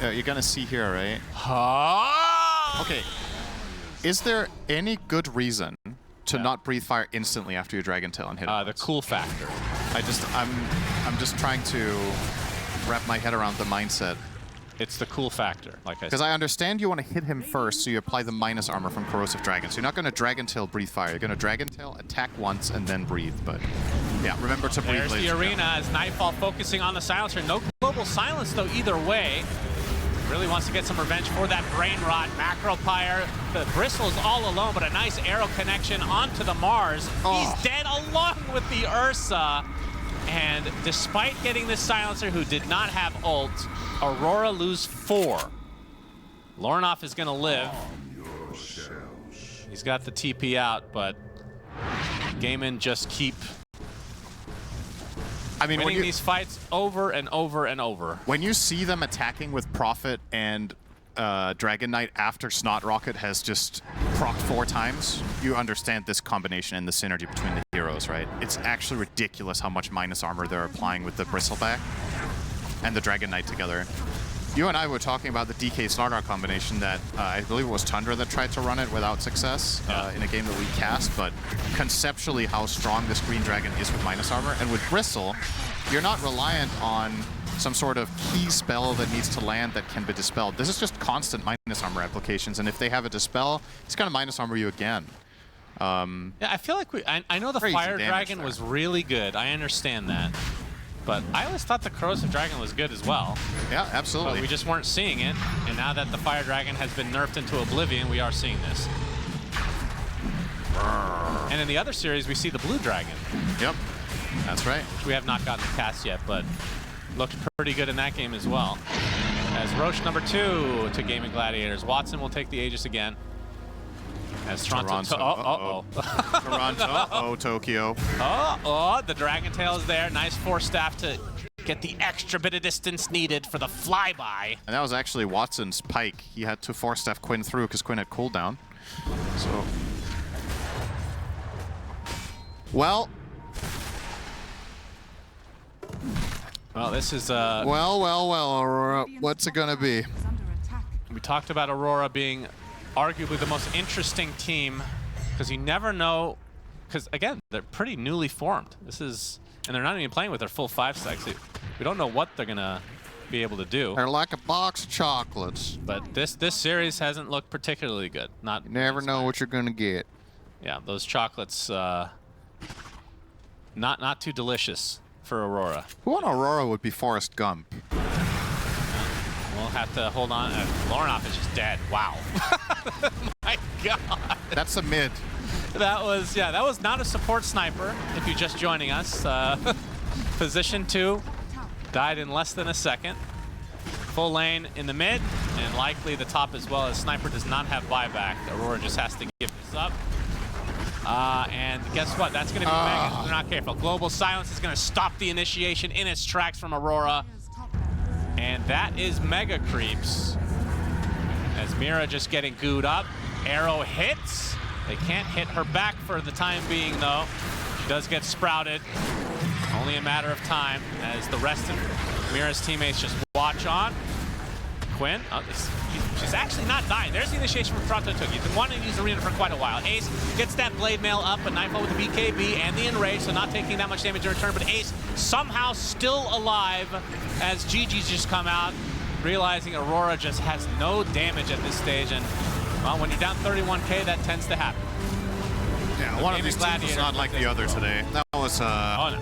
you're gonna see here, right? Okay. Is there any good reason to not breathe fire instantly after your Dragon Tail and hit it? The cool factor. I'm just trying to wrap my head around the mindset. It's the cool factor, like I said. Because I understand you want to hit him first, so you apply the minus armor from Corrosive Dragon. So you're not going to Dragon Tail, breathe fire. You're going to Dragon Tail, attack once, and then breathe. But yeah, remember to breathe. There's the arena as Nightfall focusing on the silencer. No global silence, though, either way. Really wants to get some revenge for that brain rot. Macro Pyre, the bristles all alone, but a nice arrow connection onto the Mars. He's dead along with the Ursa. And despite getting this silencer who did not have ult, Aurora lose 4. Lornoff is going to live. He's got the TP out, but Gaimin just keep winning these fights over and over and over. When you see them attacking with Prophet and Dragon Knight after Snot Rocket has just procced 4 times, you understand this combination and the synergy between the heroes, right? It's actually ridiculous how much minus armor they're applying with the Bristleback and the Dragon Knight together. You and I were talking about the DK Snardark combination that I believe it was Tundra that tried to run it without success in a game that we cast, but conceptually how strong this Green Dragon is with minus armor. And with Bristle, you're not reliant on some sort of key spell that needs to land that can be dispelled. This is just constant minus armor applications, and if they have a dispel, it's going to minus armor you again. Yeah, I feel like I know the Fire Dragon was really good. I understand that. But I always thought the Corrosive Dragon was good as well. Yeah, absolutely. But we just weren't seeing it. And now that the Fire Dragon has been nerfed into oblivion, we are seeing this. And in the other series, we see the Blue Dragon. Yep, that's right. Which we have not gotten to cast yet, but looked pretty good in that game as well. As Roche #2 to Gaimin Gladiators. Watson will take the Aegis again. As Toronto. Toronto. Tokyo. The Dragon Tail is there. Nice Force Staff to get the extra bit of distance needed for the flyby. And that was actually Watson's pike. He had to Force Staff Quinn through because Quinn had cooldown. So. Well, this is well, Aurora. What's it gonna be? We talked about Aurora being arguably the most interesting team because you never know, because again, they're pretty newly formed. And they're not even playing with their full 5 stacks. We don't know what they're gonna be able to do. They're like a box of chocolates. But this series hasn't looked particularly good. You never know what you're gonna get. Yeah, those chocolates, not too delicious for Aurora. Who on Aurora would be Forrest Gump? We'll have to hold on. Lornoff is just dead. Wow. My God. That's a mid. That was not a support sniper, if you're just joining us. Position 2, died in less than a second. Full lane in the mid, and likely the top as well, as Sniper does not have buyback. Aurora just has to give this up. And guess what? That's going to be Mega if they're not careful. Global Silence is going to stop the initiation in its tracks from Aurora. And that is Mega Creeps. As Mira just getting gooed up. Arrow hits. They can't hit her back for the time being, though. She does get sprouted. Only a matter of time as the rest of Mira's teammates just watch on. Quinn, she's actually not dying. There's the initiation from Toronto. He's been wanting to use Arena for quite a while. Ace gets that Blade Mail up, but Nightfall with the BKB and the Enrage, so not taking that much damage in return. But Ace somehow still alive as GG's just come out, realizing Aurora just has no damage at this stage. And, well, when you're down 31K, that tends to happen. Yeah, one of these teams was not like the other today. That was... Oh, no.